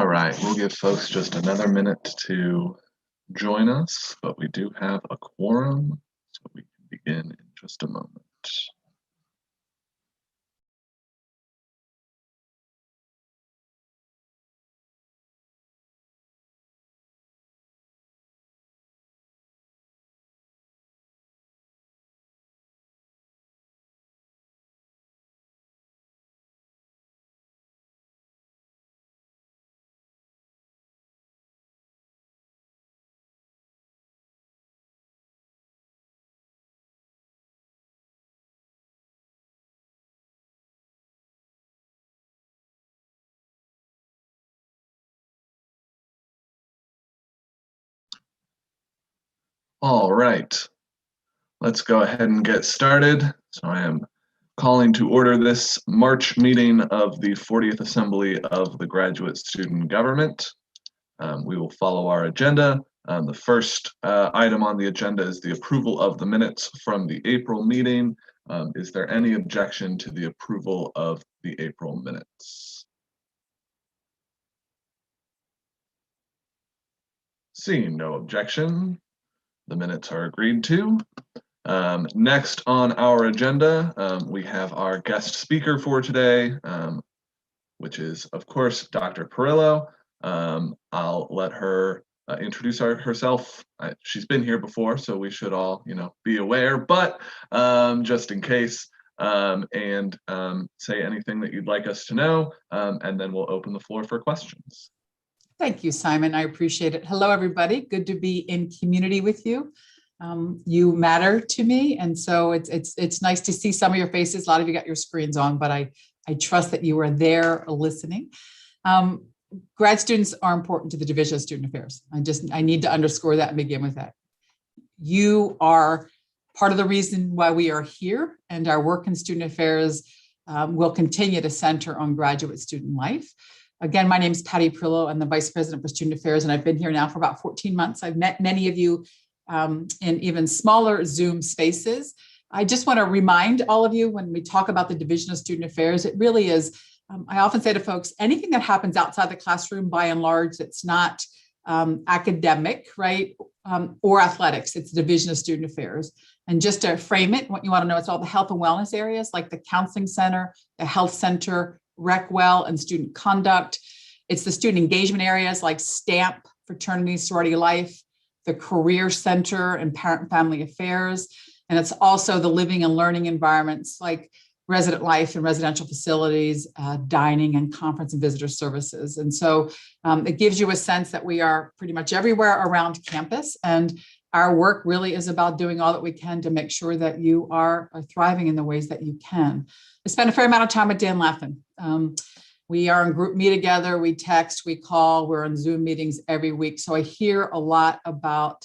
All right, we'll give folks just another minute to join us, but we do have a quorum, so we can begin in just a moment. All right, let's go ahead and get started. So I am calling to order this March meeting of the 40th Assembly of the Graduate Student Government. We will follow our agenda. The first item on the agenda is the approval of the minutes from the April meeting. Is there any objection to the approval of the April minutes? Seeing no objection, the minutes are agreed to. Next on our agenda, we have our guest speaker for today, which is, of course, Dr. Perillo. I'll let her introduce herself. She's been here before, so we should all, be aware, but just in case, and say anything that you'd like us to know, and then we'll open the floor for questions. Thank you, Simon. I appreciate it. Hello, everybody. Good to be in community with you. You matter to me, and so it's nice to see some of your faces. A lot of you got your screens on, but I trust that you are there listening. Grad students are important to the Division of Student Affairs. I need to underscore that and begin with that. You are part of the reason why we are here, and our work in student affairs will continue to center on graduate student life. Again, my name is Patty Perillo. I'm the Vice President for Student Affairs, and I've been here now for about 14 months. I've met many of you in even smaller Zoom spaces. I just want to remind all of you, when we talk about the Division of Student Affairs, it really is, I often say to folks, anything that happens outside the classroom, by and large, it's not academic, right, or athletics, it's Division of Student Affairs. And just to frame it, what you want to know, it's all the health and wellness areas, like the counseling center, the health center, rec well, and student conduct. It's the student engagement areas like STAMP, fraternity, sorority life, the career center, and parent and family affairs. And it's also the living and learning environments like resident life and residential facilities, dining and conference and visitor services. And so it gives you a sense that we are pretty much everywhere around campus, and our work really is about doing all that we can to make sure that you are thriving in the ways that you can. I spend a fair amount of time with Dan Laffin. We are in group meet together, we text, we call, we're in Zoom meetings every week. So I hear a lot about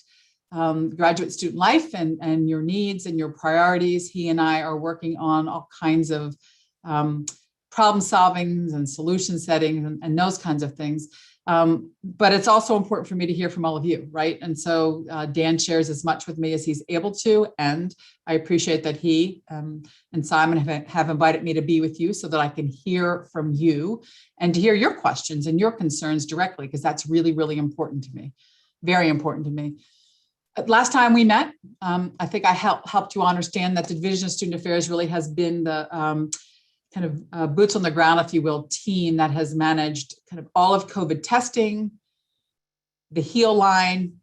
graduate student life and your needs and your priorities. He and I are working on all kinds of problem solving and solution setting and those kinds of things. But it's also important for me to hear from all of you, right? And so Dan shares as much with me as he's able to, and I appreciate that he and Simon have invited me to be with you so that I can hear from you and to hear your questions and your concerns directly, because that's really, really important to me, very important to me. Last time we met, I think I helped you understand that the Division of Student Affairs really has been the kind of boots on the ground, if you will, team that has managed kind of all of COVID testing, the HEAL line,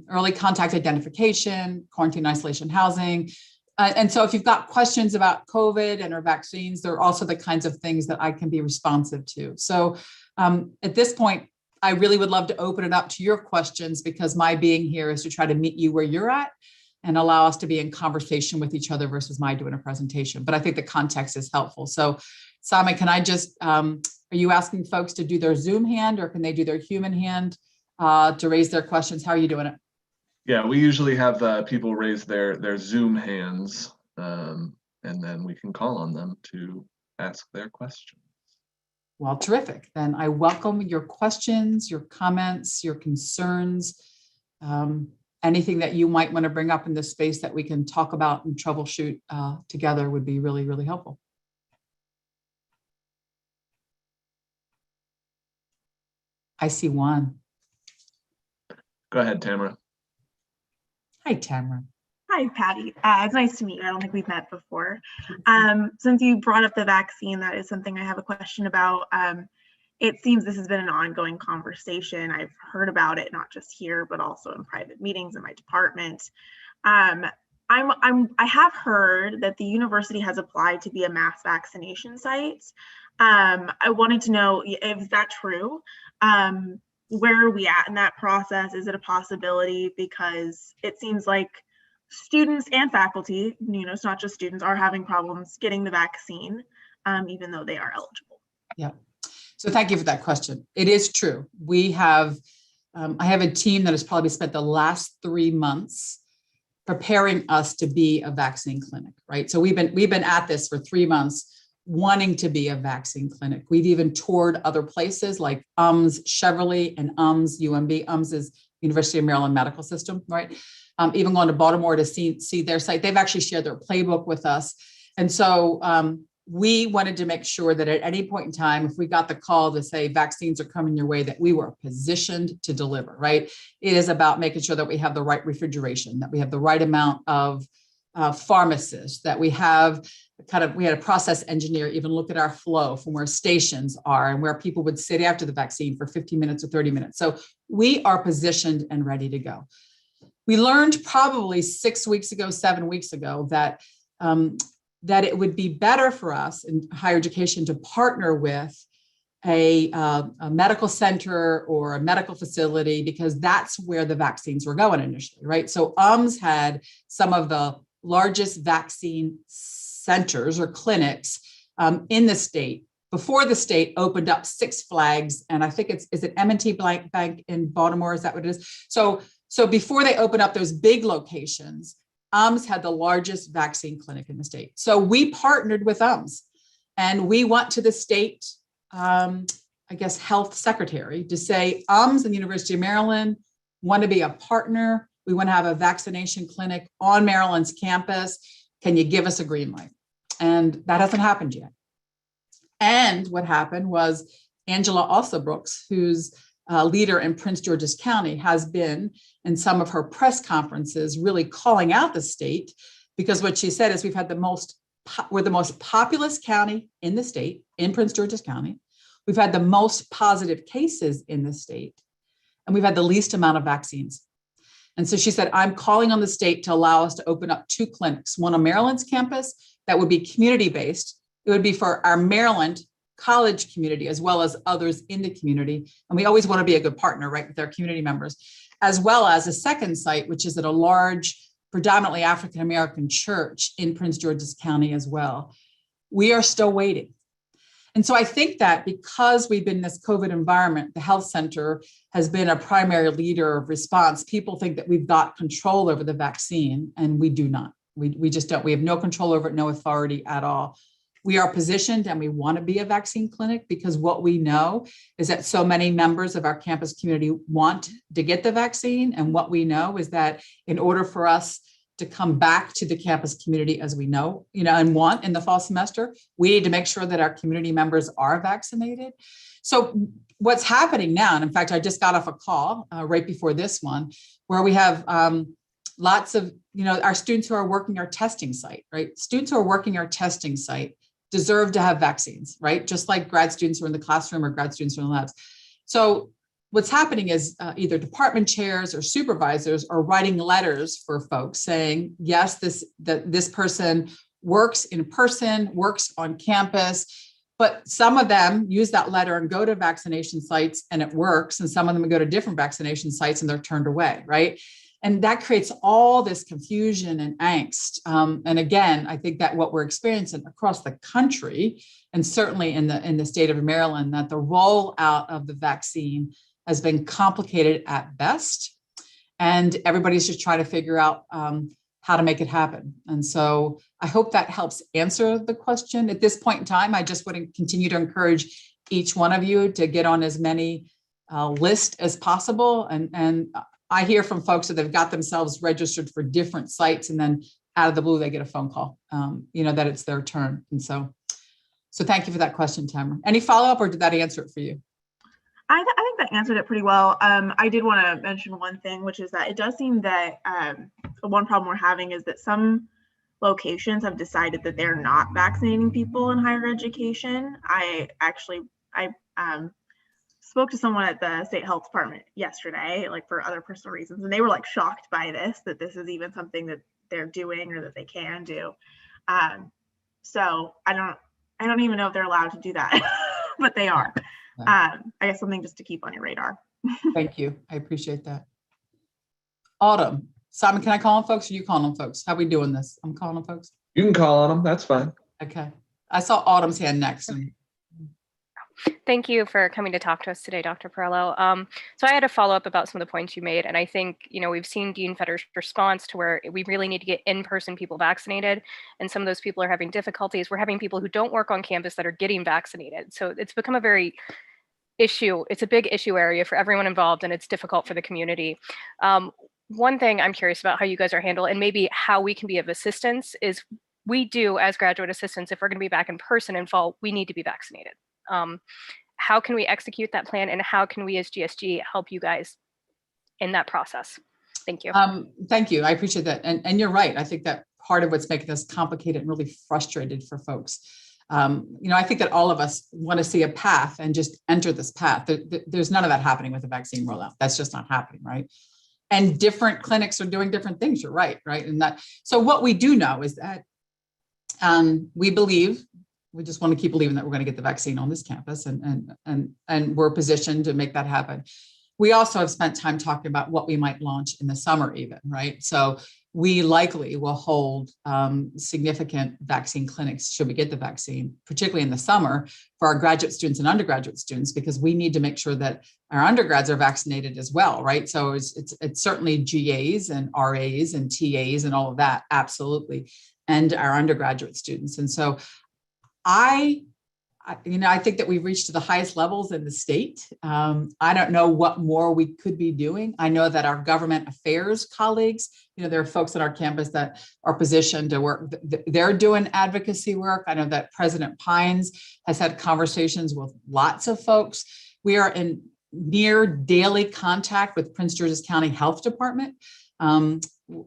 early contact identification, quarantine isolation housing. And so if you've got questions about COVID and our vaccines, they're also the kinds of things that I can be responsive to. So at this point, I really would love to open it up to your questions, because my being here is to try to meet you where you're at and allow us to be in conversation with each other versus my doing a presentation. But I think the context is helpful. So Simon, can I just, are you asking folks to do their Zoom hand, or can they do their human hand to raise their questions? How are you doing it? Yeah, we usually have people raise their Zoom hands, and then we can call on them to ask their questions. Well, terrific. Then I welcome your questions, your comments, your concerns, anything that you might want to bring up in this space that we can talk about and troubleshoot together would be really, really helpful. I see one. Go ahead, Tamara. Hi, Tamara. Hi, Patty. It's nice to meet you. I don't think we've met before. Since you brought up the vaccine, that is something I have a question about. It seems this has been an ongoing conversation. I've heard about it, not just here, but also in private meetings in my department. I have heard that the university has applied to be a mass vaccination site. I wanted to know if that true. Where are we at in that process? Is it a possibility? Because it seems like students and faculty, it's not just students, are having problems getting the vaccine, even though they are eligible. Yeah. So thank you for that question. It is true. We have, I have a team that has probably spent the last 3 months preparing us to be a vaccine clinic, right? So we've been at this for 3 months, wanting to be a vaccine clinic. We've even toured other places like Cheverly and UMB. is University of Maryland Medical System, right? Even going to Baltimore to see their site. They've actually shared their playbook with us. And so we wanted to make sure that at any point in time, if we got the call to say vaccines are coming your way, that we were positioned to deliver, right? It is about making sure that we have the right refrigeration, that we have the right amount of pharmacists, that we have we had a process engineer even look at our flow from where stations are and where people would sit after the vaccine for 15 minutes or 30 minutes. So we are positioned and ready to go. We learned probably 6 weeks ago, 7 weeks ago, that it would be better for us in higher education to partner with a medical center or a medical facility, because that's where the vaccines were going initially, right? So had some of the largest vaccine centers or clinics in the state before the state opened up Six Flags, and I think is it M&T Bank in Baltimore? Is that what it is? So before they opened up those big locations, had the largest vaccine clinic in the state. So we partnered with and we went to the state, health secretary to say, and the University of Maryland want to be a partner. We want to have a vaccination clinic on Maryland's campus. Can you give us a green light? And that hasn't happened yet. And what happened was Angela Alsobrooks, who's a leader in Prince George's County, has been in some of her press conferences really calling out the state, because what she said is we're the most populous county in the state, in Prince George's County. We've had the most positive cases in the state, and we've had the least amount of vaccines. And so she said, I'm calling on the state to allow us to open up 2 clinics, one on Maryland's campus that would be community-based. It would be for our Maryland college community as well as others in the community. And we always want to be a good partner, right, with our community members, as well as a second site, which is at a large, predominantly African-American church in Prince George's County as well. We are still waiting. And so I think that because we've been in this COVID environment, the health center has been a primary leader of response. People think that we've got control over the vaccine, and we do not. We just don't. We have no control over it, no authority at all. We are positioned and we want to be a vaccine clinic because what we know is that so many members of our campus community want to get the vaccine. And what we know is that in order for us to come back to the campus community as we know, and want in the fall semester, we need to make sure that our community members are vaccinated. So what's happening now, and in fact, I just got off a call right before this one, where we have lots of, our students who are working our testing site, right? Students who are working our testing site deserve to have vaccines, right? Just like grad students who are in the classroom or grad students who are in the labs. So what's happening is either department chairs or supervisors are writing letters for folks saying, yes, this person works in person, works on campus, but some of them use that letter and go to vaccination sites and it works. And some of them go to different vaccination sites and they're turned away, right? And that creates all this confusion and angst. And again, I think that what we're experiencing across the country, and certainly in the state of Maryland, that the rollout of the vaccine has been complicated at best. And everybody's just trying to figure out how to make it happen. And so I hope that helps answer the question. At this point in time, I just want to continue to encourage each one of you to get on as many lists as possible. And I hear from folks that they've got themselves registered for different sites, and then out of the blue, they get a phone call, that it's their turn. And so thank you for that question, Tamara. Any follow-up, or did that answer it for you? I think that answered it pretty well. I did want to mention one thing, which is that it does seem that one problem we're having is that some locations have decided that they're not vaccinating people in higher education. I spoke to someone at the state health department yesterday, like for other personal reasons, and they were like shocked by this, that this is even something that they're doing or that they can do. So I don't even know if they're allowed to do that, but they are. I guess something just to keep on your radar. Thank you. I appreciate that. Autumn. Simon, can I call on folks or you call on folks? How are we doing this? I'm calling on folks. You can call on them. That's fine. Okay. I saw Autumn's hand next. Thank you for coming to talk to us today, Dr. Perello. So I had a follow-up about some of the points you made, and I think, we've seen Dean Fetter's response to where we really need to get in-person people vaccinated, and some of those people are having difficulties. We're having people who don't work on campus that are getting vaccinated. So it's become a it's a big issue area for everyone involved, and it's difficult for the community. One thing I'm curious about how you guys are handling, and maybe how we can be of assistance, is we do, as graduate assistants, if we're going to be back in person in fall, we need to be vaccinated. How can we execute that plan, and how can we as GSG help you guys in that process? Thank you. Thank you. I appreciate that. And you're right. I think that part of what's making this complicated and really frustrated for folks. I think that all of us want to see a path and just enter this path. There's none of that happening with the vaccine rollout. That's just not happening, right? And different clinics are doing different things. You're right? And that. So what we do know is that we just want to keep believing that we're going to get the vaccine on this campus, and we're positioned to make that happen. We also have spent time talking about what we might launch in the summer even, right? So we likely will hold significant vaccine clinics should we get the vaccine, particularly in the summer for our graduate students and undergraduate students, because we need to make sure that our undergrads are vaccinated as well, right? So it's certainly GAs and RAs and TAs and all of that, absolutely, and our undergraduate students. And so I think that we've reached to the highest levels in the state. I don't know what more we could be doing. I know that our government affairs colleagues, there are folks at our campus that are positioned to work. They're doing advocacy work. I know that President Pines has had conversations with lots of folks. We are in near daily contact with Prince George's County Health Department.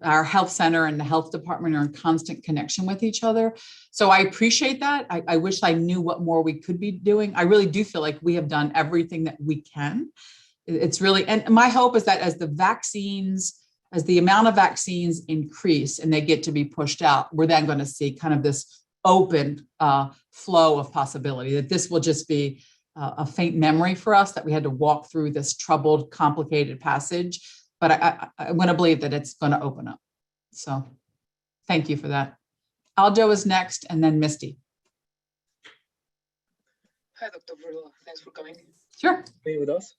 Our health center and the health department are in constant connection with each other. So I appreciate that. I wish I knew what more we could be doing. I really do feel like we have done everything that we can. It's really, and my hope is that as the amount of vaccines increase and they get to be pushed out, we're then going to see kind of this open flow of possibility, that this will just be a faint memory for us, that we had to walk through this troubled, complicated passage. But I want to believe that it's going to open up. So thank you for that. Aljo is next, and then Misty. Hi, Dr. Perello. Thanks for coming. Sure. Being with us.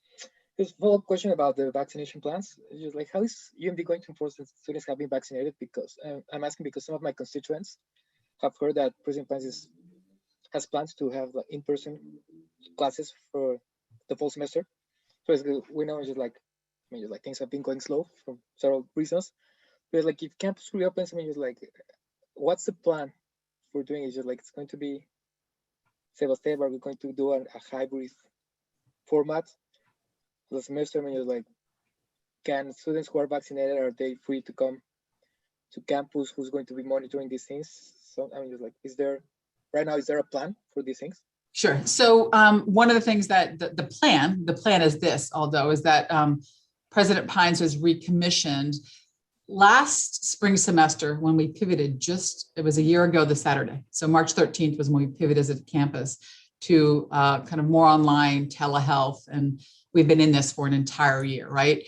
Just a follow-up question about the vaccination plans. Just like, how is UMD going to enforce that students have been vaccinated? Because I'm asking because some of my constituents have heard that President Pence has plans to have in-person classes for the fall semester. So we know just like things have been going slow for several reasons. But like if campus reopens, what's the plan for doing it? Just like it's going to be step by step. Are we going to do a hybrid format the semester? Can students who are vaccinated, are they free to come to campus? Who's going to be monitoring these things? So is there a plan for these things? Sure. So one of the things that the plan is this, although, is that President Pines was recommissioned last spring semester when we pivoted, it was a year ago this Saturday. So March 13th was when we pivoted as a campus to kind of more online telehealth. And we've been in this for an entire year, right?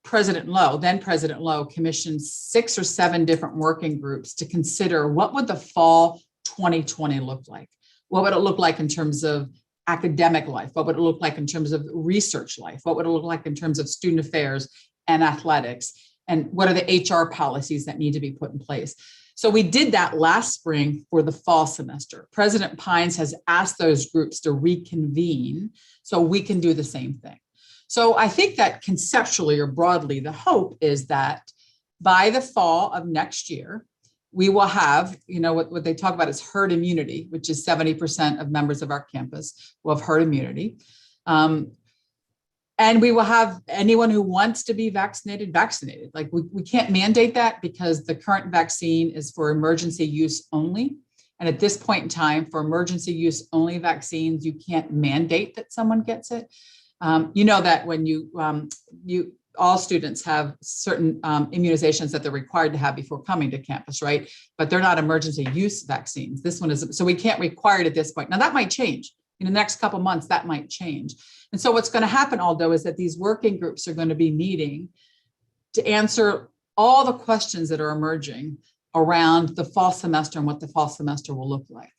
President Lowe commissioned 6 or 7 different working groups to consider what would the fall 2020 look like? What would it look like in terms of academic life? What would it look like in terms of research life? What would it look like in terms of student affairs and athletics? And what are the HR policies that need to be put in place? So we did that last spring for the fall semester. President Pines has asked those groups to reconvene so we can do the same thing. So I think that conceptually or broadly, the hope is that by the fall of next year, we will have, what they talk about is herd immunity, which is 70% of members of our campus will have herd immunity. And we will have anyone who wants to be vaccinated, vaccinated. Like we can't mandate that because the current vaccine is for emergency use only. And at this point in time, for emergency use only vaccines, you can't mandate that someone gets it. You know that when all students have certain immunizations that they're required to have before coming to campus, right? But they're not emergency use vaccines. This one is, so we can't require it at this point. Now that might change. In the next couple of months, that might change. And so what's going to happen, Aldo, is that these working groups are going to be meeting to answer all the questions that are emerging around the fall semester and what the fall semester will look like.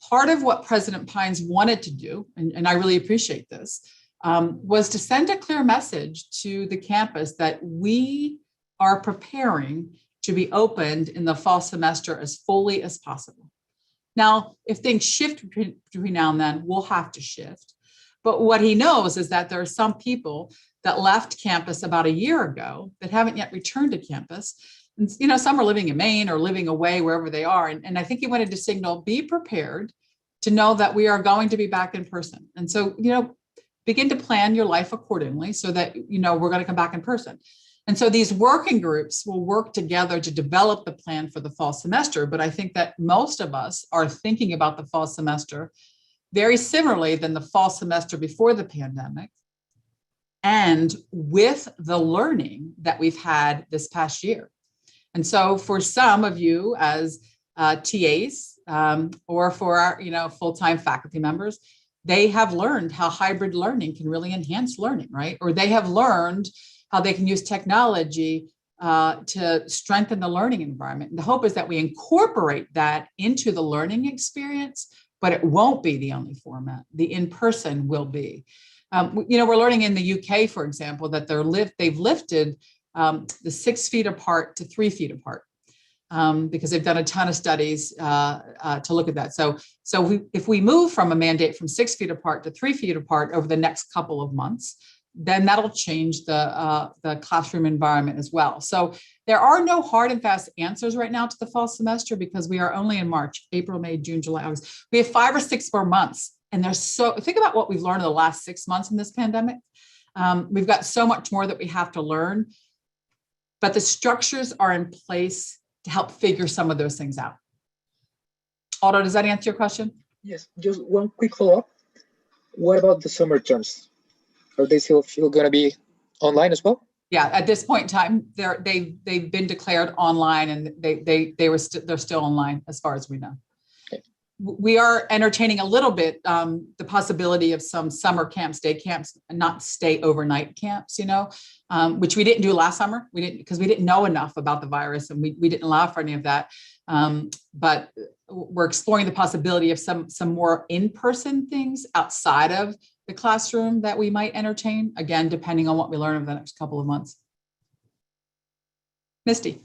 Part of what President Pines wanted to do, and I really appreciate this, was to send a clear message to the campus that we are preparing to be opened in the fall semester as fully as possible. Now, if things shift between now and then, we'll have to shift. But what he knows is that there are some people that left campus about a year ago that haven't yet returned to campus. And, you know, some are living in Maine or living away wherever they are. And I think he wanted to signal, be prepared to know that we are going to be back in person. And so, you know, begin to plan your life accordingly so that, you know, we're going to come back in person. And so these working groups will work together to develop the plan for the fall semester. But I think that most of us are thinking about the fall semester very similarly than the fall semester before the pandemic, and with the learning that we've had this past year. And so for some of you as TAs or for our, you know, full-time faculty members, they have learned how hybrid learning can really enhance learning, right? Or they have learned how they can use technology to strengthen the learning environment. And the hope is that we incorporate that into the learning experience, but it won't be the only format. The in-person will be. You know, we're learning in the UK, for example, that they've lifted the 6 feet apart to 3 feet apart because they've done a ton of studies to look at that. So if we move from a mandate from 6 feet apart to 3 feet apart over the next couple of months, then that'll change the classroom environment as well. So there are no hard and fast answers right now to the fall semester because we are only in March, April, May, June, July, August. We have 5 or 6 more months. And think about what we've learned in the last 6 months in this pandemic. We've got so much more that we have to learn, but the structures are in place to help figure some of those things out. Aldo, does that answer your question? Yes, just one quick follow-up. What about the summer terms? Are they still going to be online as well? Yeah, at this point in time, they've been declared online, and they're still online as far as we know. Okay. We are entertaining a little bit the possibility of some summer camps, day camps, and not stay overnight camps, you know, which we didn't do last summer. We didn't, because we didn't know enough about the virus, and we didn't allow for any of that. But we're exploring the possibility of some more in-person things outside of the classroom that we might entertain, again, depending on what we learn over the next couple of months. Misty.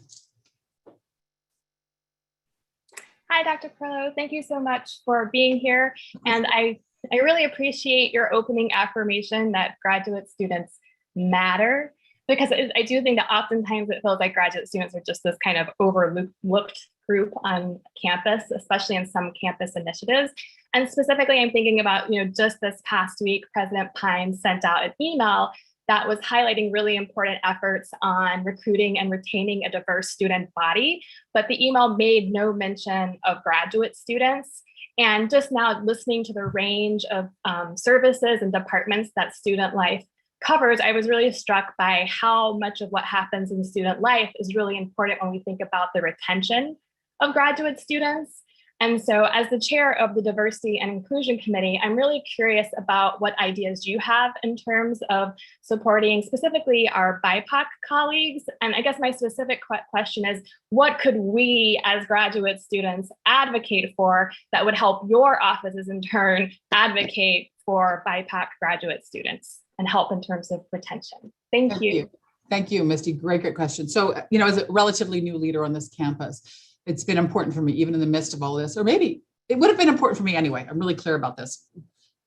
Hi, Dr. Perlow. Thank you so much for being here. And I really appreciate your opening affirmation that graduate students matter, because I do think that oftentimes it feels like graduate students are just this kind of overlooked group on campus, especially in some campus initiatives. And specifically, I'm thinking about, you know, just this past week, President Pines sent out an email that was highlighting really important efforts on recruiting and retaining a diverse student body. But the email made no mention of graduate students. And just now listening to the range of services and departments that student life covers, I was really struck by how much of what happens in student life is really important when we think about the retention of graduate students. And so as the chair of the Diversity and Inclusion Committee, I'm really curious about what ideas you have in terms of supporting specifically our BIPOC colleagues. And I guess my specific question is, what could we as graduate students advocate for that would help your offices in turn advocate for BIPOC graduate students and help in terms of retention? Thank you. Thank you, Misty. Great question. So, you know, as a relatively new leader on this campus, it's been important for me, even in the midst of all this, or maybe it would have been important for me anyway. I'm really clear about this.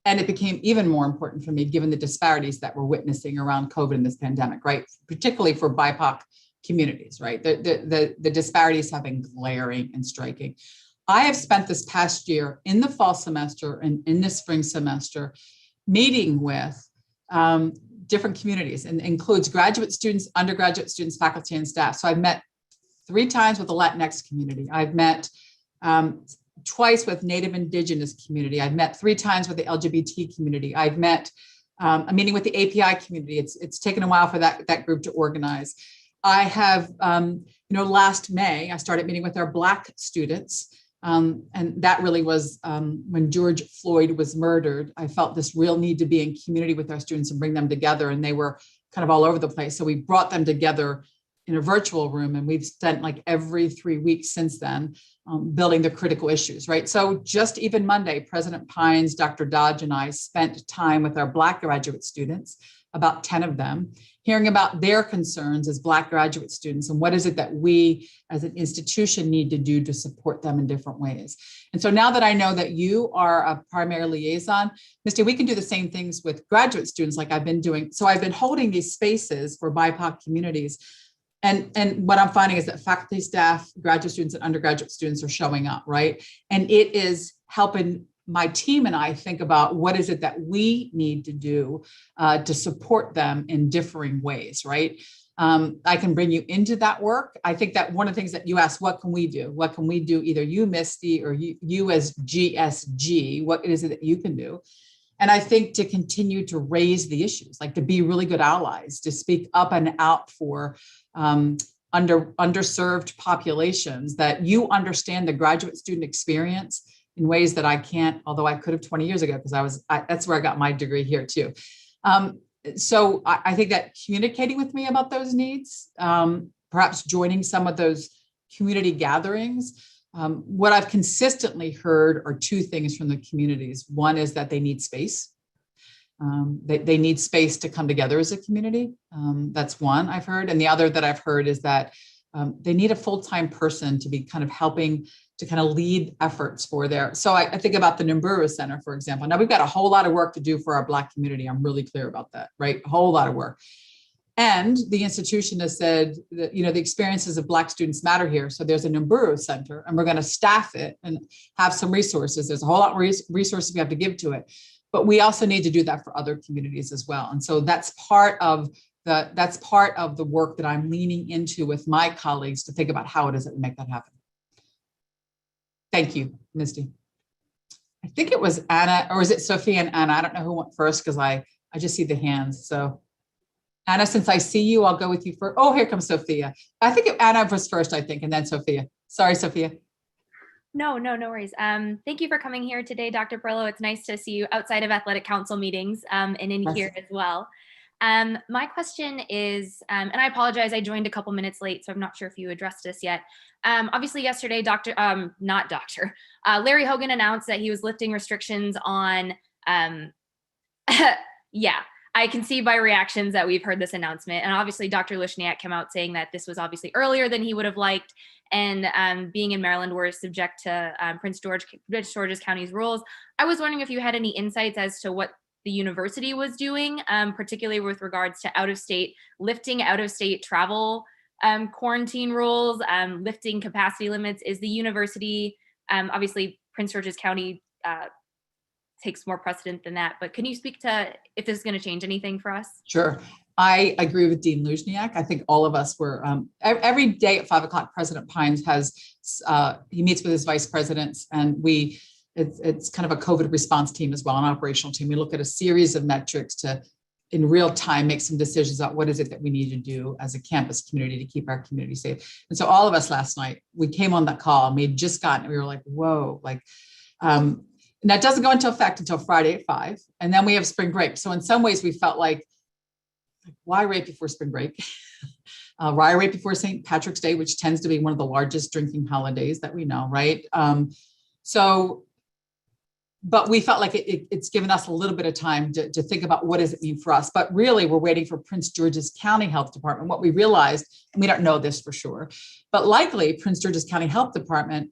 And it became even more important for me, given the disparities that we're witnessing around COVID and this pandemic, right? Particularly for BIPOC communities, right? The disparities have been glaring and striking. I have spent this past year in the fall semester and in the spring semester meeting with different communities, and includes graduate students, undergraduate students, faculty, and staff. So I've met 3 times with the Latinx community. I've met twice with Native Indigenous community. I've met 3 times with the LGBT community. I've met a meeting with the API community. It's taken a while for that group to organize. I have, last May, I started meeting with our Black students. And that really was when George Floyd was murdered. I felt this real need to be in community with our students and bring them together. And they were kind of all over the place. So we brought them together in a virtual room, and we've spent like every 3 weeks since then building the critical issues, right? So just even Monday, President Pines, Dr. Dodge, and I spent time with our Black graduate students, about 10 of them, hearing about their concerns as Black graduate students and what is it that we as an institution need to do to support them in different ways. And so now that I know that you are a primary liaison, Misty, we can do the same things with graduate students like I've been doing. So I've been holding these spaces for BIPOC communities. And what I'm finding is that faculty, staff, graduate students, and undergraduate students are showing up, right? And it is helping my team and I think about what is it that we need to do to support them in differing ways, right? I can bring you into that work. I think that one of the things that you asked, what can we do? What can we do? Either you, Misty, or you as GSG, what is it that you can do? And I think to continue to raise the issues, like to be really good allies, to speak up and out for underserved populations, that you understand the graduate student experience in ways that I can't, although I could have 20 years ago, because that's where I got my degree here too. So I think that communicating with me about those needs, perhaps joining some of those community gatherings. What I've consistently heard are 2 things from the communities. One is that they need space. They need space to come together as a community. That's one I've heard. And the other that I've heard is that they need a full-time person to be kind of helping to kind of lead efforts for their. So I think about the Nimburu Center, for example. Now we've got a whole lot of work to do for our Black community. I'm really clear about that, right? A whole lot of work. And the institution has said that, the experiences of Black students matter here. So there's a Nimburu Center, and we're going to staff it and have some resources. There's a whole lot of resources we have to give to it. But we also need to do that for other communities as well. And so that's part of the work that I'm leaning into with my colleagues to think about how it is that we make that happen. Thank you, Misty. I think it was Anna, or is it Sophia and Anna? I don't know who went first because I just see the hands. So Anna, since I see you, I'll go with you first. Oh, here comes Sophia. I think Anna was first, I think, and then Sophia. Sorry, Sophia. No worries. Thank you for coming here today, Dr. Perlow. It's nice to see you outside of athletic council meetings and in here as well. My question is, and I apologize, I joined a couple minutes late, so I'm not sure if you addressed this yet. Obviously yesterday, Larry Hogan announced that he was lifting restrictions on, yeah, I can see by reactions that we've heard this announcement. And obviously Dr. Lushniak came out saying that this was obviously earlier than he would have liked. And being in Maryland, we're subject to Prince George's County's rules. I was wondering if you had any insights as to what the university was doing, particularly with regards to lifting out-of-state travel quarantine rules, lifting capacity limits. Is the university, obviously Prince George's County takes more precedent than that, but can you speak to if this is going to change anything for us? Sure. I agree with Dean Lushniak. I think all of us were, every day at 5 o'clock, President Pines he meets with his vice presidents, and it's kind of a COVID response team as well, an operational team. We look at a series of metrics to, in real time, make some decisions about what is it that we need to do as a campus community to keep our community safe. And so all of us last night, we came on that call and we had just gotten, we were like, whoa, and that doesn't go into effect until Friday at 5. And then we have spring break. So in some ways we felt like, why right before spring break? Why right before St. Patrick's Day, which tends to be one of the largest drinking holidays that we know, right? But we felt like it's given us a little bit of time to think about what does it mean for us. But really, we're waiting for Prince George's County Health Department. What we realized, and we don't know this for sure, but likely Prince George's County Health Department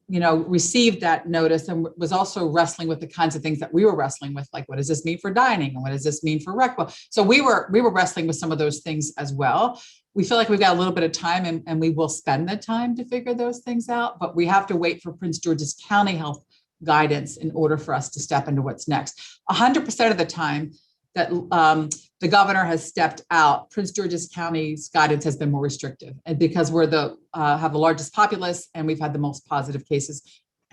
received that notice and was also wrestling with the kinds of things that we were wrestling with, like what does this mean for dining and what does this mean for rec? So we were wrestling with some of those things as well. We feel like we've got a little bit of time and we will spend the time to figure those things out, but we have to wait for Prince George's County Health guidance in order for us to step into what's next. 100% of the time that the governor has stepped out, Prince George's County's guidance has been more restrictive, and because we're have the largest populace and we've had the most positive cases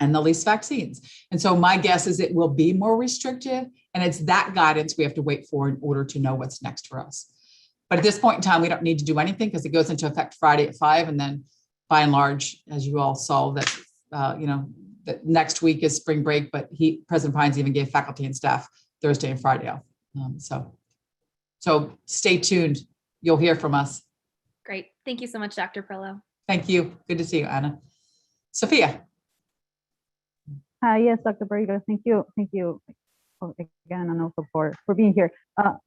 and the least vaccines. And so my guess is it will be more restrictive, and it's that guidance we have to wait for in order to know what's next for us. But at this point in time, we don't need to do anything because it goes into effect Friday at 5, and then by and large, as you all saw, that that next week is spring break, but President Pines even gave faculty and staff Thursday and Friday off. So stay tuned. You'll hear from us. Great. Thank you so much, Dr. Perlow. Thank you. Good to see you, Anna. Sophia. Yes, Dr. Barriga, thank you. Thank you again, and also for being here.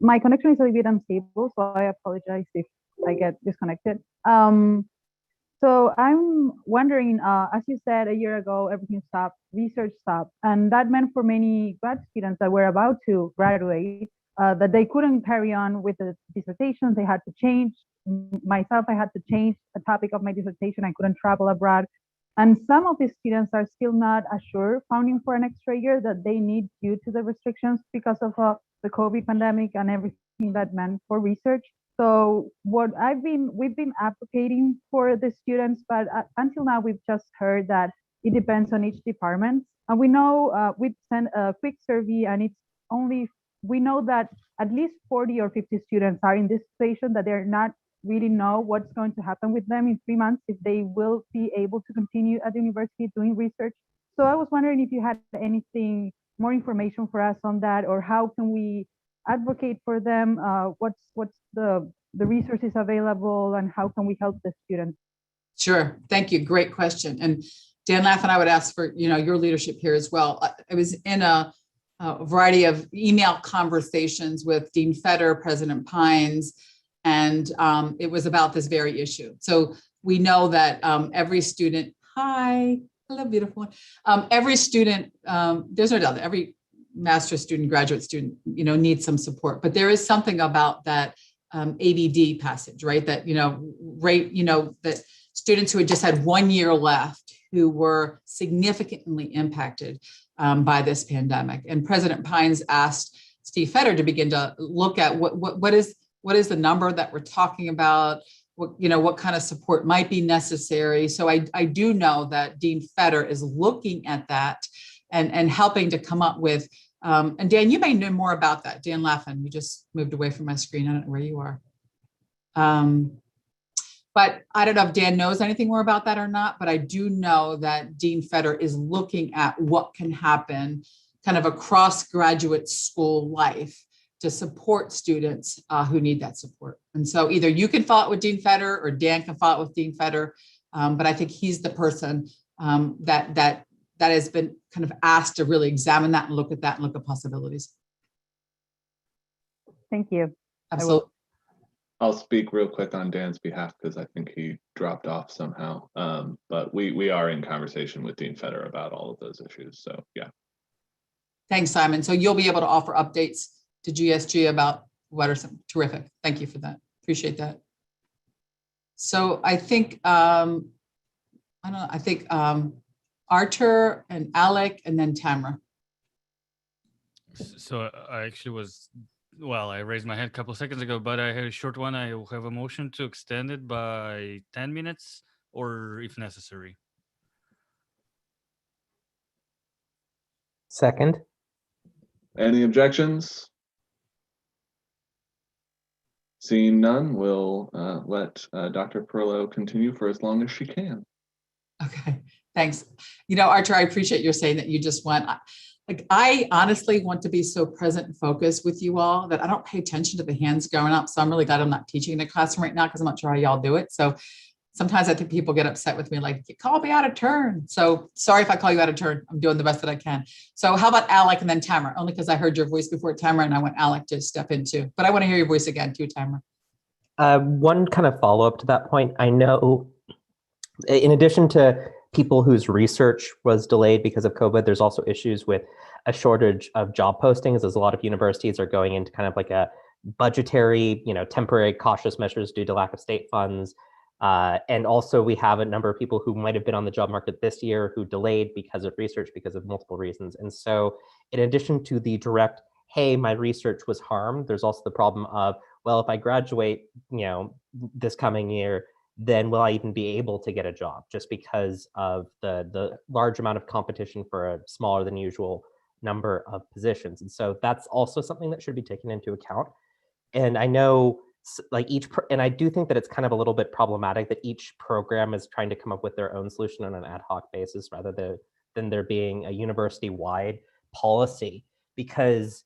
My connection is a bit unstable, so I apologize if I get disconnected. So I'm wondering, as you said, a year ago, everything stopped, research stopped, and that meant for many grad students that were about to graduate, that they couldn't carry on with the dissertation. They had to change. Myself, I had to change the topic of my dissertation. I couldn't travel abroad. And some of the students are still not assured, founding for an extra year, that they need due to the restrictions because of the COVID pandemic and everything that meant for research. So what we've been advocating for the students, but until now, we've just heard that it depends on each department. And we know we've sent a quick survey, and we know that at least 40 or 50 students are in this situation that they're not really know what's going to happen with them in 3 months, if they will be able to continue at the university doing research. So I was wondering if you had anything more information for us on that, or how can we advocate for them? What's the resources available, and how can we help the students? Sure. Thank you. Great question. And Dan Laff and I would ask for your leadership here as well. I was in a variety of email conversations with Dean Fetter, President Pines, and it was about this very issue. So we know that every student, hi, hello, beautiful one. Every student, there's no doubt that every master's student, graduate student, needs some support. But there is something about that ADD passage, right? That, that students who had just had 1 year left, who were significantly impacted by this pandemic. And President Pines asked Steve Fetter to begin to look at what is the number that we're talking about, what kind of support might be necessary. So I do know that Dean Fetter is looking at that and helping to come up with, and Dan, you may know more about that. Dan Laffin, you just moved away from my screen. I don't know where you are. But I don't know if Dan knows anything more about that or not, but I do know that Dean Fetter is looking at what can happen kind of across graduate school life to support students who need that support. And so either you can follow it with Dean Fetter or Dan can follow it with Dean Fetter, but I think he's the person that has been kind of asked to really examine that and look at that and look at possibilities. Thank you. Absolutely. I'll speak real quick on Dan's behalf because I think he dropped off somehow. But we are in conversation with Dean Fetter about all of those issues. So yeah. Thanks, Simon. So you'll be able to offer updates to GSG about what are some terrific. Thank you for that. Appreciate that. So I think Artur and Alec and then Tamara. So I actually I raised my hand a couple of seconds ago, but I had a short one. I will have a motion to extend it by 10 minutes or if necessary. Second. Any objections? Seeing none, we'll let Dr. Perlow continue for as long as she can. Okay, thanks. Artur, I appreciate your saying that you just went. I honestly want to be so present and focused with you all that I don't pay attention to the hands going up. So I'm really glad I'm not teaching in the classroom right now because I'm not sure how y'all do it. So sometimes I think people get upset with me, like, you call me out of turn. So sorry if I call you out of turn. I'm doing the best that I can. So how about Alec and then Tamara? Only because I heard your voice before Tamara and I want Alec to step in too. But I want to hear your voice again too, Tamara. One kind of follow-up to that point. I know in addition to people whose research was delayed because of COVID, there's also issues with a shortage of job postings, as a lot of universities are going into kind of like a budgetary, temporary cautious measures due to lack of state funds. And also we have a number of people who might have been on the job market this year who delayed because of research, because of multiple reasons. And so in addition to the direct, hey, my research was harmed, there's also the problem of, well, if I graduate, this coming year, then will I even be able to get a job, just because of the large amount of competition for a smaller than usual number of positions. And so that's also something that should be taken into account. And I know like and I do think that it's kind of a little bit problematic that each program is trying to come up with their own solution on an ad hoc basis rather than there being a university-wide policy. Because,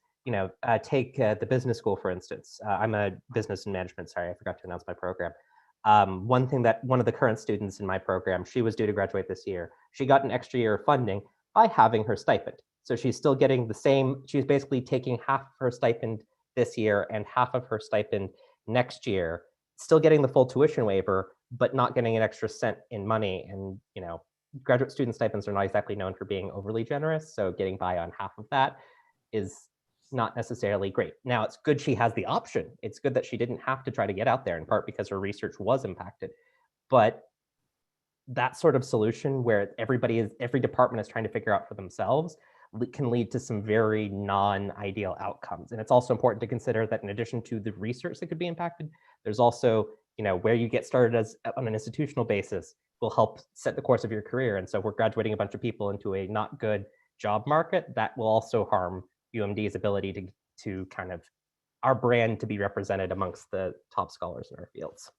take the business school, for instance. I'm a business and management, sorry, I forgot to announce my program. One of the current students in my program, she was due to graduate this year. She got an extra year of funding by having her stipend. So she's still getting the same, she's basically taking half of her stipend this year and half of her stipend next year, still getting the full tuition waiver, but not getting an extra cent in money. And, graduate student stipends are not exactly known for being overly generous. So getting by on half of that is not necessarily great. Now, it's good she has the option. It's good that she didn't have to try to get out there, in part because her research was impacted. But that sort of solution where every department is trying to figure out for themselves can lead to some very non-ideal outcomes. And it's also important to consider that in addition to the research that could be impacted, there's also, where you get started on an institutional basis will help set the course of your career. And so we're graduating a bunch of people into a not good job market that will also harm UMD's ability to kind of our brand to be represented amongst the top scholars in our fields.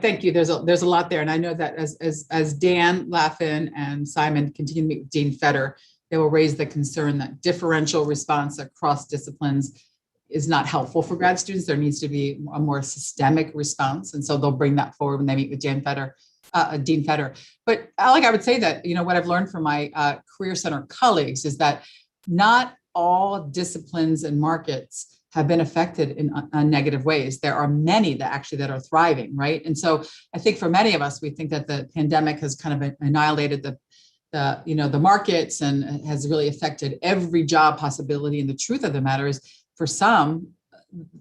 Thank you. There's a lot there. And I know that as Dan Laffin and Simon continue to meet with Dean Fetter, they will raise the concern that differential response across disciplines is not helpful for grad students. There needs to be a more systemic response. And so they'll bring that forward when they meet with Dean Fetter. But Alec, I would say that, what I've learned from my Career Center colleagues is that not all disciplines and markets have been affected in negative ways. There are many that are thriving, right? And so I think for many of us, we think that the pandemic has kind of annihilated the markets and has really affected every job possibility. And the truth of the matter is, for some,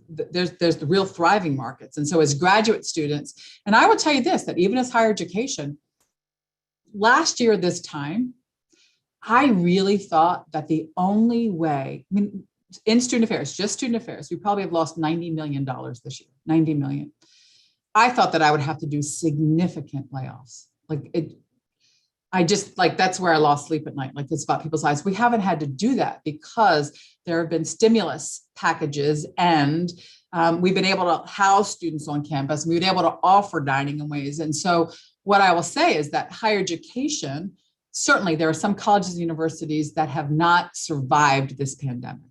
there's the real thriving markets. And so as graduate students, and I will tell you this, that even as higher education, last year this time, I really thought that the only way, in student affairs, just student affairs, we probably have lost $90 million this year, 90 million. I thought that I would have to do significant layoffs. That's where I lost sleep at night. It's about people's lives. We haven't had to do that because there have been stimulus packages and we've been able to house students on campus. We've been able to offer dining in ways. And so what I will say is that higher education, certainly there are some colleges and universities that have not survived this pandemic.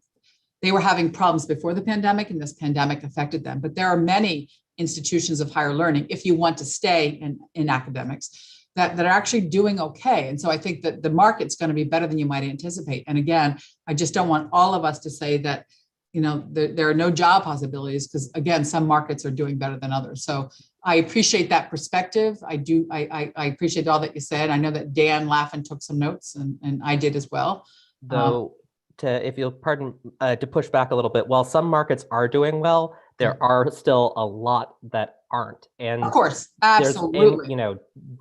They were having problems before the pandemic and this pandemic affected them. But there are many institutions of higher learning, if you want to stay in academics, that are actually doing okay. And so I think that the market's going to be better than you might anticipate. And again, I just don't want all of us to say that, there are no job possibilities, because again, some markets are doing better than others. So I appreciate that perspective. I do. I appreciate all that you said. I know that Dan Laffin took some notes and I did as well. Though, if you'll pardon, to push back a little bit, while some markets are doing well, there are still a lot that aren't. And of course, absolutely.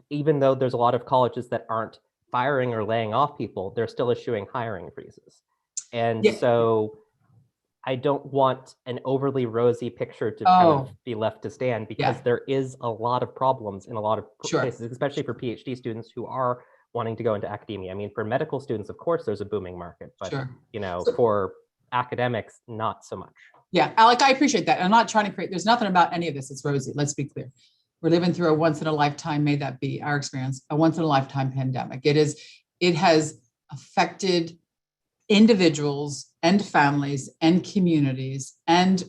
Even though there's a lot of colleges that aren't firing or laying off people, they're still issuing hiring freezes. And so I don't want an overly rosy picture to kind of be left to stand, because there is a lot of problems in a lot of places, especially for PhD students who are wanting to go into academia. For medical students, of course, there's a booming market, but for academics, not so much. Yeah, Alec, I appreciate that. I'm not trying to create, there's nothing about any of this that's rosy. Let's be clear. We're living through a once in a lifetime, may that be our experience, a once in a lifetime pandemic. It has affected individuals and families and communities and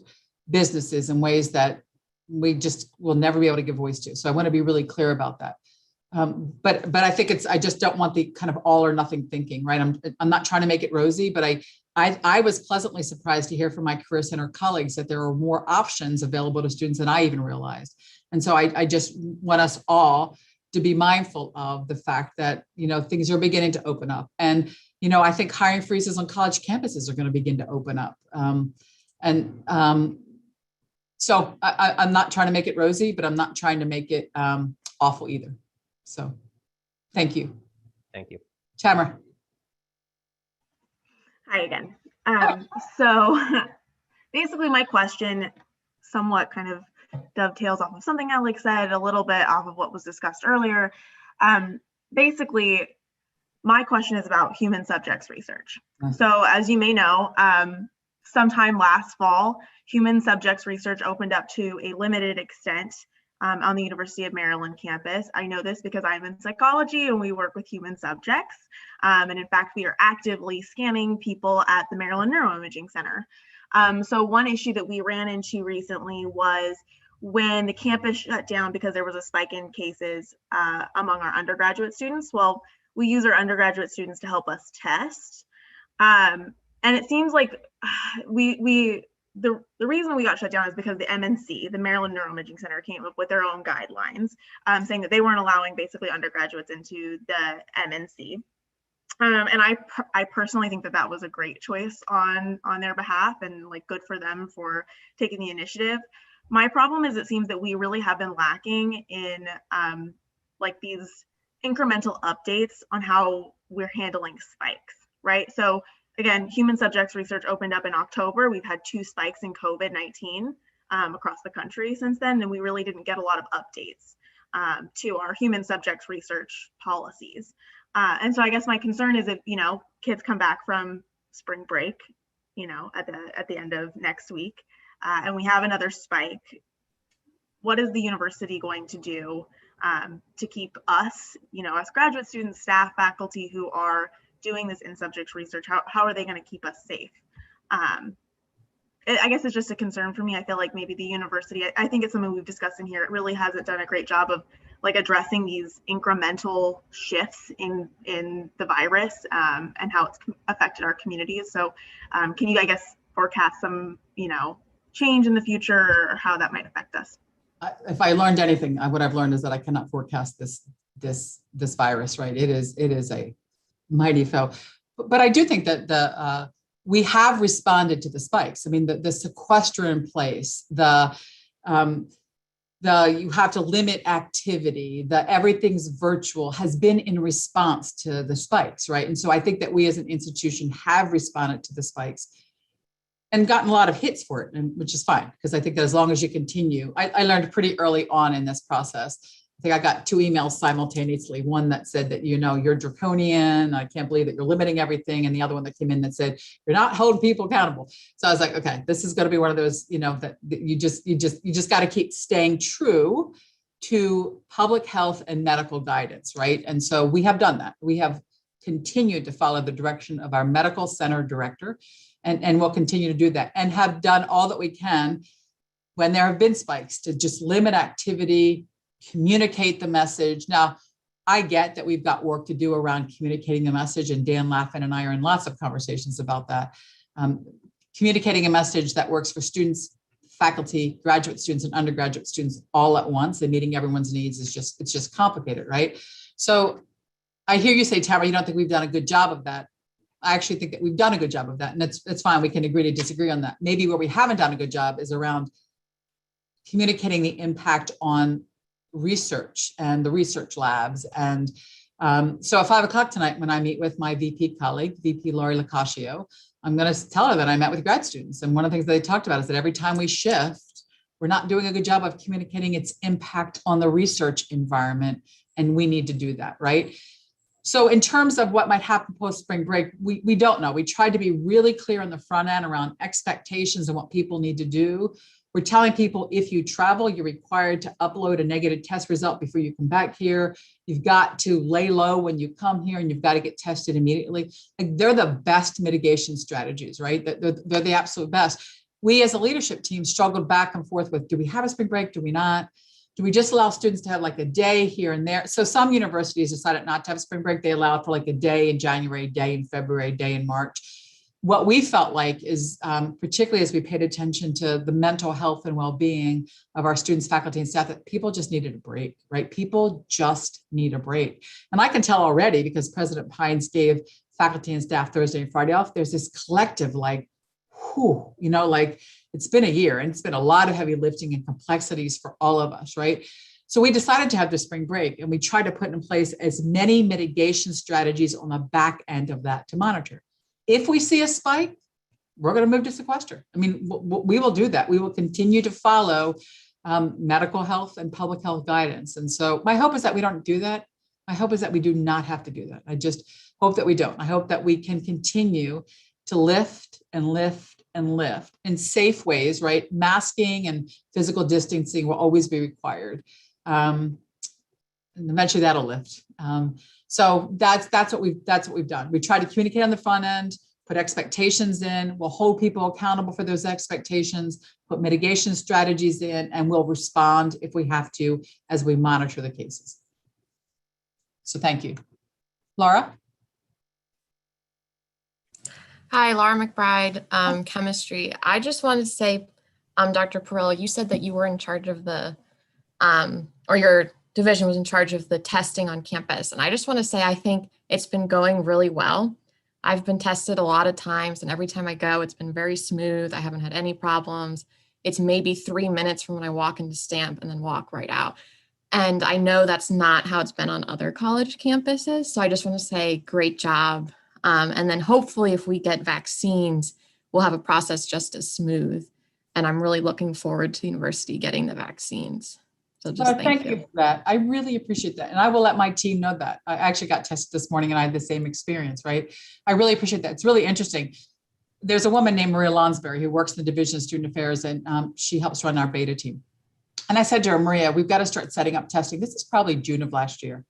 businesses in ways that we just will never be able to give voice to. So I want to be really clear about that. But I think I just don't want the kind of all or nothing thinking, right? I'm not trying to make it rosy, but I was pleasantly surprised to hear from my Career Center colleagues that there are more options available to students than I even realized. And so I just want us all to be mindful of the fact that, things are beginning to open up. And, I think hiring freezes on college campuses are going to begin to open up. So I'm not trying to make it rosy, but I'm not trying to make it awful either. So thank you. Thank you. Tamara. Hi again. So basically my question somewhat kind of dovetails off of something Alex said, a little bit off of what was discussed earlier. Basically, my question is about human subjects research. So as you may know, sometime last fall, human subjects research opened up to a limited extent on the University of Maryland campus. I know this because I'm in psychology and we work with human subjects. And in fact, we are actively scanning people at the Maryland Neuroimaging Center. So one issue that we ran into recently was when the campus shut down because there was a spike in cases among our undergraduate students. Well, we use our undergraduate students to help us test. And it seems like the reason we got shut down is because the MNC, the Maryland Neuroimaging Center, came up with their own guidelines saying that they weren't allowing basically undergraduates into the MNC. And I personally think that that was a great choice on their behalf and like good for them for taking the initiative. My problem is it seems that we really have been lacking in like these incremental updates on how we're handling spikes, right? So again, human subjects research opened up in October. We've had 2 spikes in COVID-19 across the country since then, and we really didn't get a lot of updates to our human subjects research policies. And so I guess my concern is if, you know, kids come back from spring break, you know, at the end of next week, and we have another spike, what is the university going to do to keep us, you know, as graduate students, staff, faculty who are doing this in subjects research, how are they going to keep us safe? I guess it's just a concern for me. I feel like maybe the university, I think it's something we've discussed in here, it really hasn't done a great job of like addressing these incremental shifts in the virus and how it's affected our communities. So can you, I guess, forecast some, you know, change in the future or how that might affect us? If I learned anything, what I've learned is that I cannot forecast this virus, right? It is a mighty foe. But I do think that we have responded to the spikes. I mean, the sequester in place, you have to limit activity, everything's virtual has been in response to the spikes, right? And so I think that we as an institution have responded to the spikes and gotten a lot of hits for it, which is fine, because I think that as long as you continue, I learned pretty early on in this process. I think I got 2 emails simultaneously, one that said that, you know, you're draconian, I can't believe that you're limiting everything, and the other one that came in that said, you're not holding people accountable. So I was like, okay, this is going to be one of those, you know, that you just got to keep staying true to public health and medical guidance, right? And so we have done that. We have continued to follow the direction of our medical center director, and we'll continue to do that, and have done all that we can when there have been spikes to just limit activity, communicate the message. Now, I get that we've got work to do around communicating the message, and Dan Laffin and I are in lots of conversations about that. Communicating a message that works for students, faculty, graduate students, and undergraduate students all at once, and meeting everyone's needs is just complicated, right? So I hear you say, Tamara, you don't think we've done a good job of that. I actually think that we've done a good job of that, and it's fine. We can agree to disagree on that. Maybe where we haven't done a good job is around communicating the impact on research and the research labs. And so at 5 o'clock tonight, when I meet with my VP colleague, VP Lori Locascio, I'm going to tell her that I met with grad students. And one of the things they talked about is that every time we shift, we're not doing a good job of communicating its impact on the research environment. And we need to do that, right? So in terms of what might happen post spring break, we don't know. We tried to be really clear on the front end around expectations and what people need to do. We're telling people if you travel, you're required to upload a negative test result before you come back here. You've got to lay low when you come here, and you've got to get tested immediately. Like, they're the best mitigation strategies, right? They're the absolute best. We as a leadership team struggled back and forth with, do we have a spring break? Do we not? Do we just allow students to have like a day here and there? So some universities decided not to have spring break. They allowed for like a day in January, a day in February, a day in March. What we felt like is, particularly as we paid attention to the mental health and well-being of our students, faculty, and staff, that people just needed a break, right? People just need a break. And I can tell already, because President Pines gave faculty and staff Thursday and Friday off, there's this collective like, whew, you know, like It's been a year, and it's been a lot of heavy lifting and complexities for all of us, right? So we decided to have the spring break, and we tried to put in place as many mitigation strategies on the back end of that to monitor. If we see a spike, we're going to move to sequester. I mean, we will do that. We will continue to follow medical health and public health guidance. And so my hope is that we don't do that. My hope is that we do not have to do that. I just hope that we don't. I hope that we can continue to lift and lift and lift in safe ways, right? Masking and physical distancing will always be required. And eventually that'll lift. So that's what we've done. We try to communicate on the front end, put expectations in, we'll hold people accountable for those expectations, put mitigation strategies in, and we'll respond if we have to as we monitor the cases. So thank you. Laura? Hi, Laura McBride, chemistry. I just wanted to say, Dr. Perrello, you said that you were in charge of the, or your division was in charge of the testing on campus. And I just want to say, I think it's been going really well. I've been tested a lot of times, and every time I go, it's been very smooth. I haven't had any problems. It's maybe 3 minutes from when I walk into stamp and then walk right out. And I know that's not how it's been on other college campuses. So I just want to say great job. And then hopefully if we get vaccines, we'll have a process just as smooth. And I'm really looking forward to the university getting the vaccines. So just thank you for that. I really appreciate that. And I will let my team know that. I actually got tested this morning and I had the same experience, right? I really appreciate that. It's really interesting. There's a woman named Maria Lonsberry who works in the Division of Student Affairs, and she helps run our beta team. And I said to her, Maria, we've got to start setting up testing. This is probably June of last year.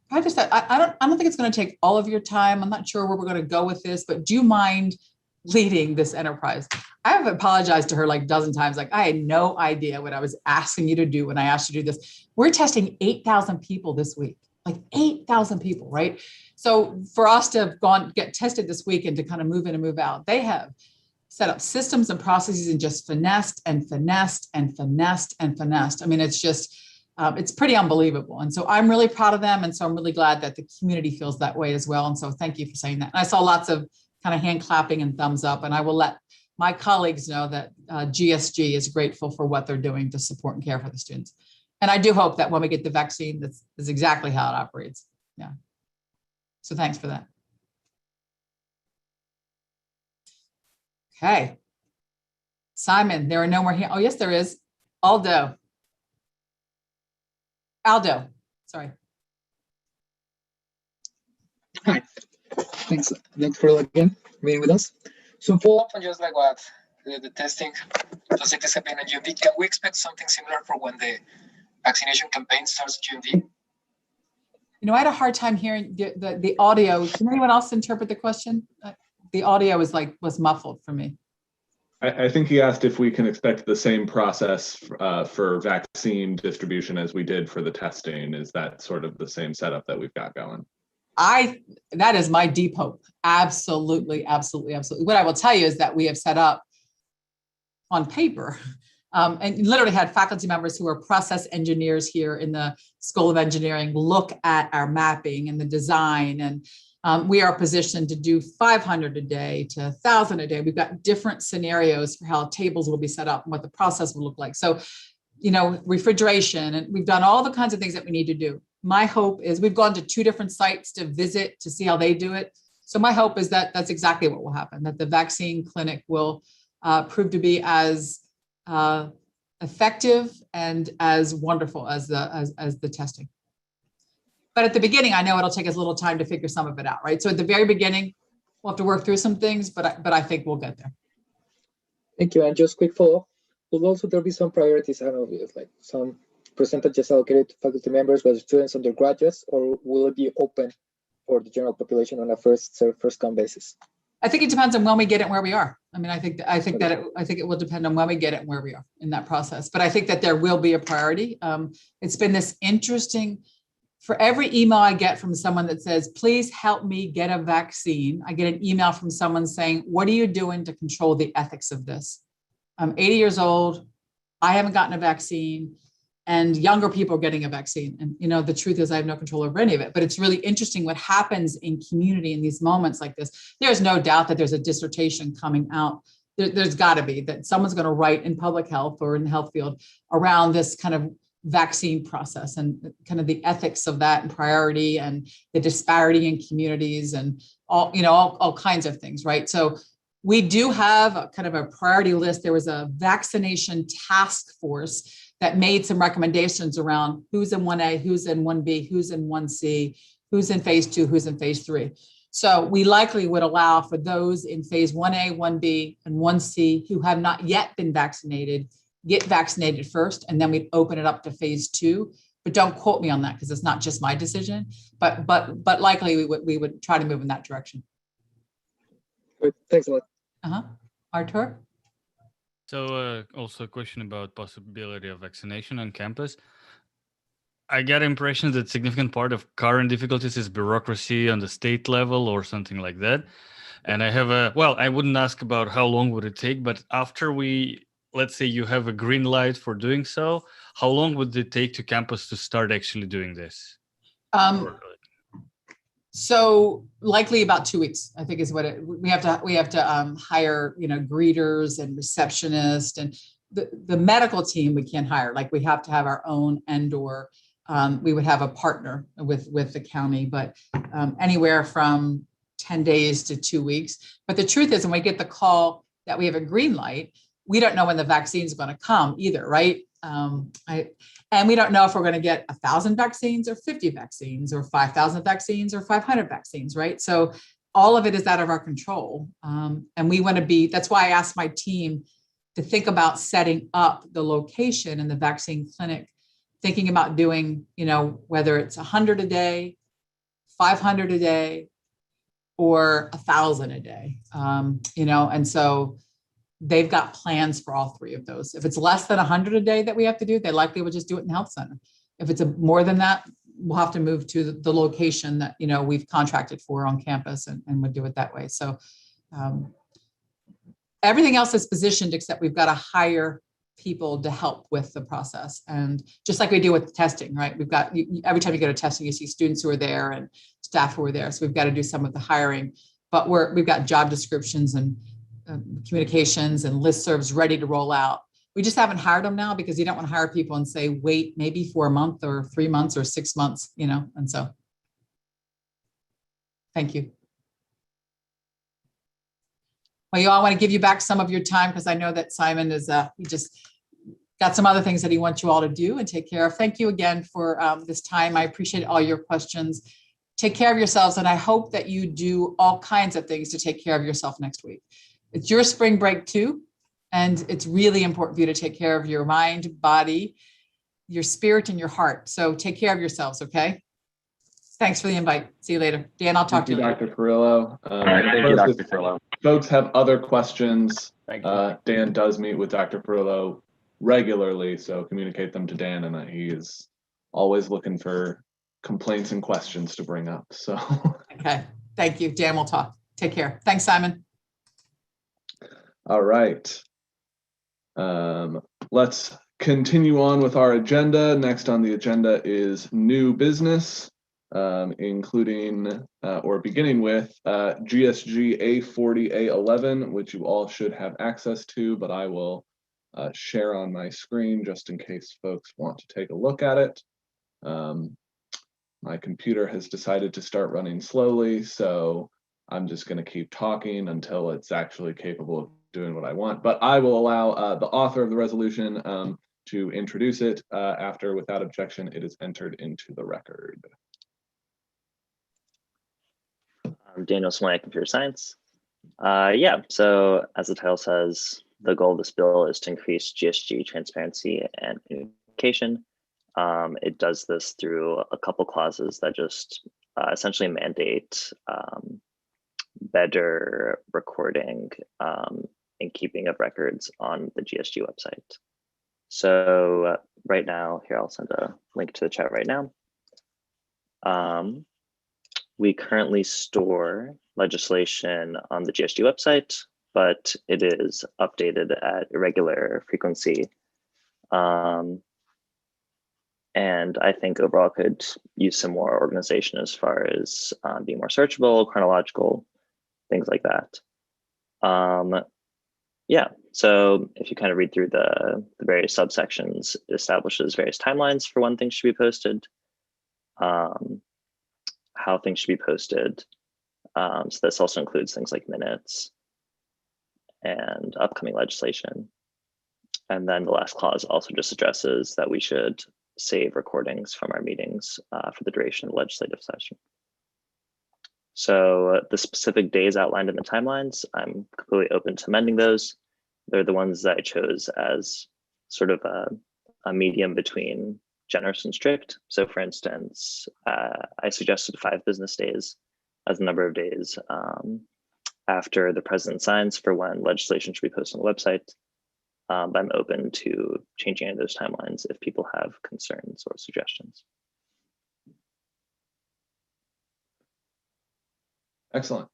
I just said, I don't think it's going to take all of your time. I'm not sure where we're going to go with this, but do you mind leading this enterprise? I have apologized to her like a dozen times. Like, I had no idea what I was asking you to do when I asked you to do this. We're testing 8,000 people this week, like 8,000 people, right? So for us to have get tested this week and to kind of move in and move out, they have set up systems and processes and just finessed and finessed and finessed and finessed. I mean, it's just, it's pretty unbelievable. And so I'm really proud of them. And so I'm really glad that the community feels that way as well. And so thank you for saying that. And I saw lots of kind of hand clapping and thumbs up, and I will let my colleagues know that GSG is grateful for what they're doing to support and care for the students. And I do hope that when we get the vaccine, that's exactly how it operates. Yeah. So thanks for that. Okay. Simon, there are no more here. Oh, yes, there is. Aldo, sorry. Hi, thanks, Dr. Perrello, again being with us. So follow up on just like what the testing facilities have been at UMD. Can we expect something similar for when the vaccination campaign starts at UMD? You know, I had a hard time hearing the audio. Can anyone else interpret the question? The audio was muffled for me. I think he asked if we can expect the same process for vaccine distribution as we did for the testing. Is that sort of the same setup that we've got going? That is my deep hope. Absolutely, absolutely, absolutely. What I will tell you is that we have set up on paper and literally had faculty members who are process engineers here in the School of Engineering look at our mapping and the design. And we are positioned to do 500 a day to 1,000 a day. We've got different scenarios for how tables will be set up and what the process will look like. So, you know, refrigeration, and we've done all the kinds of things that we need to do. My hope is we've gone to 2 different sites to visit to see how they do it. So my hope is that that's exactly what will happen, that the vaccine clinic will prove to be as effective and as wonderful as the testing. But at the beginning, I know it'll take us a little time to figure some of it out, right? So at the very beginning, we'll have to work through some things, but I think we'll get there. Thank you. And just quick follow-up. Will also there be some priorities? I don't know, if like some percentages allocated to faculty members, whether students, undergraduates, or will it be open for the general population on a first come basis? I think it depends on when we get it and where we are. I mean, I think it will depend on when we get it and where we are in that process. But I think that there will be a priority. It's been this interesting. For every email I get from someone that says, please help me get a vaccine, I get an email from someone saying, what are you doing to control the ethics of this? I'm 80 years old. I haven't gotten a vaccine, and younger people are getting a vaccine. And, you know, the truth is I have no control over any of it, but it's really interesting what happens in community in these moments like this. There's no doubt that there's a dissertation coming out there's got to be that someone's going to write in public health or in the health field around this kind of vaccine process and kind of the ethics of that and priority and the disparity in communities and all kinds of things, right? So we do have a kind of a priority list. There was a vaccination task force that made some recommendations around who's in 1A, who's in 1B, who's in 1C, who's in phase 2, who's in phase 3. So we likely would allow for those in phase 1A, 1B, and 1C who have not yet been vaccinated, get vaccinated first, and then we'd open it up to phase 2. But don't quote me on that because it's not just my decision. But likely we would try to move in that direction. Good. Thanks a lot. Artur? So also a question about possibility of vaccination on campus. I get impression that significant part of current difficulties is bureaucracy on the state level or something like that. And I have I wouldn't ask about how long would it take, but after let's say you have a green light for doing so, how long would it take to campus to start actually doing this? So likely about 2 weeks, I think is what we have to hire, greeters and receptionists, and the medical team we can't hire. Like we have to have our own and/or we would have a partner with the county, but anywhere from 10 days to 2 weeks. But the truth is, when we get the call that we have a green light, we don't know when the vaccine is going to come either, right? And we don't know if we're going to get 1,000 vaccines or 50 vaccines or 5,000 vaccines or 500 vaccines, right? So all of it is out of our control. And we want to be, that's why I asked my team to think about setting up the location in the vaccine clinic, thinking about doing, whether it's 100 a day, 500 a day, or 1,000 a day, and so they've got plans for all three of those. If it's less than 100 a day that we have to do, they likely will just do it in the health center. If it's more than that, we'll have to move to the location that, we've contracted for on campus and would do it that way. So everything else is positioned, except we've got to hire people to help with the process. And just like we do with testing, right? We've got, every time you go to testing, you see students who are there and staff who are there. So we've got to do some of the hiring, but we've got job descriptions and communications and listservs ready to roll out. We just haven't hired them now because you don't want to hire people and say, wait, maybe for a month or 3 months or 6 months, and so. Thank you. Well, you all, want to give you back some of your time because I know that Simon is, he just got some other things that he wants you all to do and take care of. Thank you again for this time. I appreciate all your questions. Take care of yourselves. And I hope that you do all kinds of things to take care of yourself next week. It's your spring break too. And it's really important for you to take care of your mind, body, your spirit, and your heart. So take care of yourselves, okay? Thanks for the invite. See you later. Dan, I'll talk to you later. Dr. Perillo. Thank you, Dr. Perillo. Folks have other questions. Dan does meet with Dr. Perillo regularly, so communicate them to Dan, and he is always looking for complaints and questions to bring up. So okay, thank you. Dan, we'll talk. Take care. Thanks, Simon. All right. Let's continue on with our agenda. Next on the agenda is new business, including or beginning with GSG A40 A11, which you all should have access to, but I will share on my screen just in case folks want to take a look at it. My computer has decided to start running slowly, so I'm just going to keep talking until it's actually capable of doing what I want. But I will allow the author of the resolution to introduce it after, without objection, it is entered into the record. I'm Daniel Swank, Computer Science. So as the title says, the goal of this bill is to increase GSG transparency and communication. It does this through a couple clauses that just essentially mandate better recording and keeping of records on the GSG website. So right now, here, I'll send a link to the chat right now. We currently store legislation on the GSG website, but it is updated at irregular frequency. And I think overall could use some more organization as far as being more searchable, chronological, things like that. Yeah, so if you kind of read through the various subsections, it establishes various timelines for when things should be posted, how things should be posted. So this also includes things like minutes and upcoming legislation. And then the last clause also just addresses that we should save recordings from our meetings for the duration of the legislative session. So the specific days outlined in the timelines, I'm completely open to amending those. They're the ones that I chose as sort of a medium between generous and strict. So for instance, I suggested 5 business days as the number of days after the president signs for when legislation should be posted on the website. I'm open to changing any of those timelines if people have concerns or suggestions. Excellent.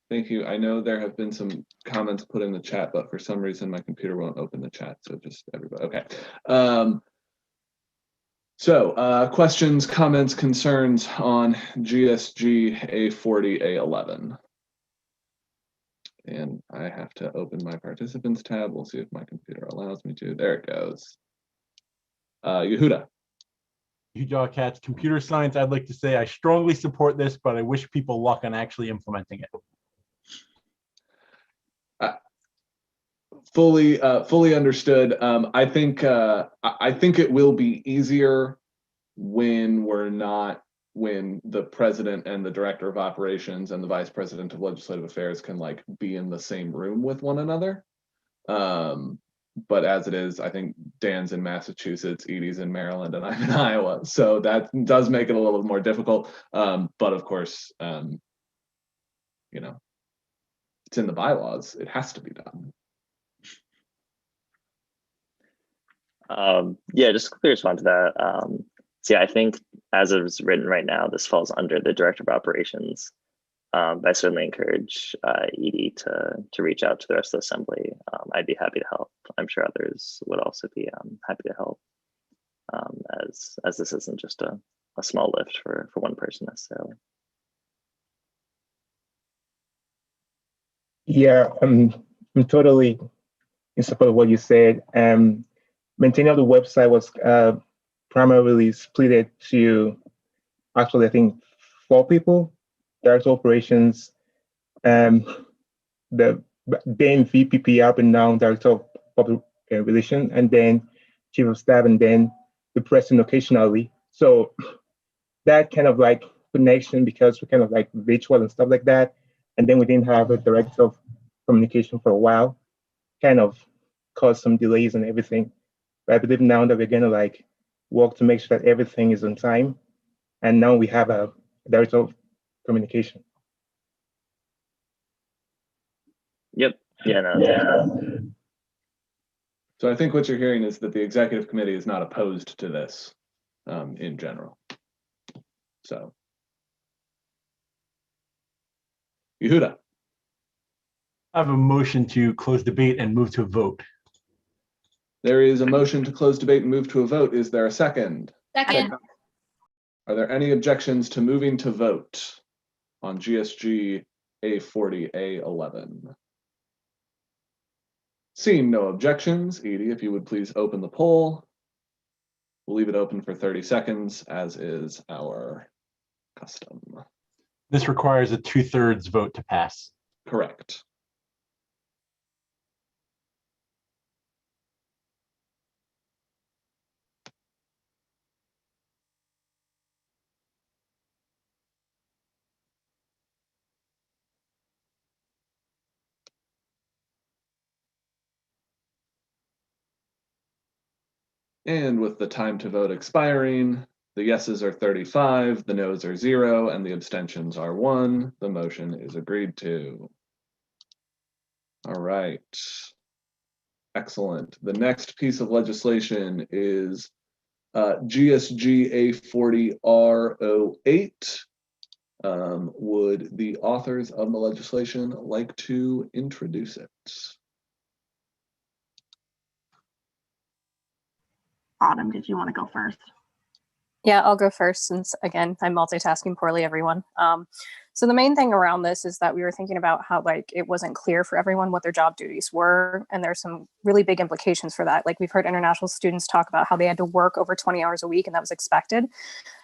Thank you. I know there have been some comments put in the chat, but for some reason my computer won't open the chat. So just everybody, okay. Questions, comments, concerns on GSG A40, A11. And I have to open my participants tab. We'll see if my computer allows me to. There it goes. Yehuda. Yehuda Katz, computer science. I'd like to say I strongly support this, but I wish people luck on actually implementing it. Fully understood. I think it will be easier when the president and the director of operations and the vice president of legislative affairs can like be in the same room with one another. But as it is, I think Dan's in Massachusetts, Edie's in Maryland, and I'm in Iowa. So that does make it a little more difficult. But of course, you know, it's in the bylaws. It has to be done. Yeah, just to quickly respond to that. So yeah, I think as it is written right now, this falls under the director of operations. But I certainly encourage Edie to reach out to the rest of the assembly. I'd be happy to help. I'm sure others would also be happy to help, as this isn't just a small lift for one person necessarily. Yeah, I'm totally in support of what you said. Maintaining of the website was primarily split to actually, I think, 4 people: director of operations, the then VPP up and now director of public relations, and then chief of staff, and then the president occasionally. So that kind of like connection, because we're kind of like virtual and stuff like that, and then we didn't have a director of communication for a while, kind of caused some delays and everything. But I believe now that we're gonna like work to make sure that everything is on time, and now we have a director of communication. Yep. Yeah. No, yeah. So I think what you're hearing is that the executive committee is not opposed to this in general. So, Yehuda. I have a motion to close debate and move to a vote. There is a motion to close debate and move to a vote. Is there a second? Second. Are there any objections to moving to vote on GSG A40, A11? Seeing no objections, Edie, if you would please open the poll. We'll leave it open for 30 seconds, as is our custom. This requires a 2/3 vote to pass. Correct. And with the time to vote expiring, the yeses are 35, the noes are 0, and the abstentions are 1. The motion is agreed to. All right. Excellent. The next piece of legislation is GSG A40 R08. Would the authors of the legislation like to introduce it? Autumn, did you want to go first? Yeah, I'll go first since, again, I'm multitasking poorly, everyone. So the main thing around this is that we were thinking about how like it wasn't clear for everyone what their job duties were. And there's some really big implications for that. Like we've heard international students talk about how they had to work over 20 hours a week and that was expected.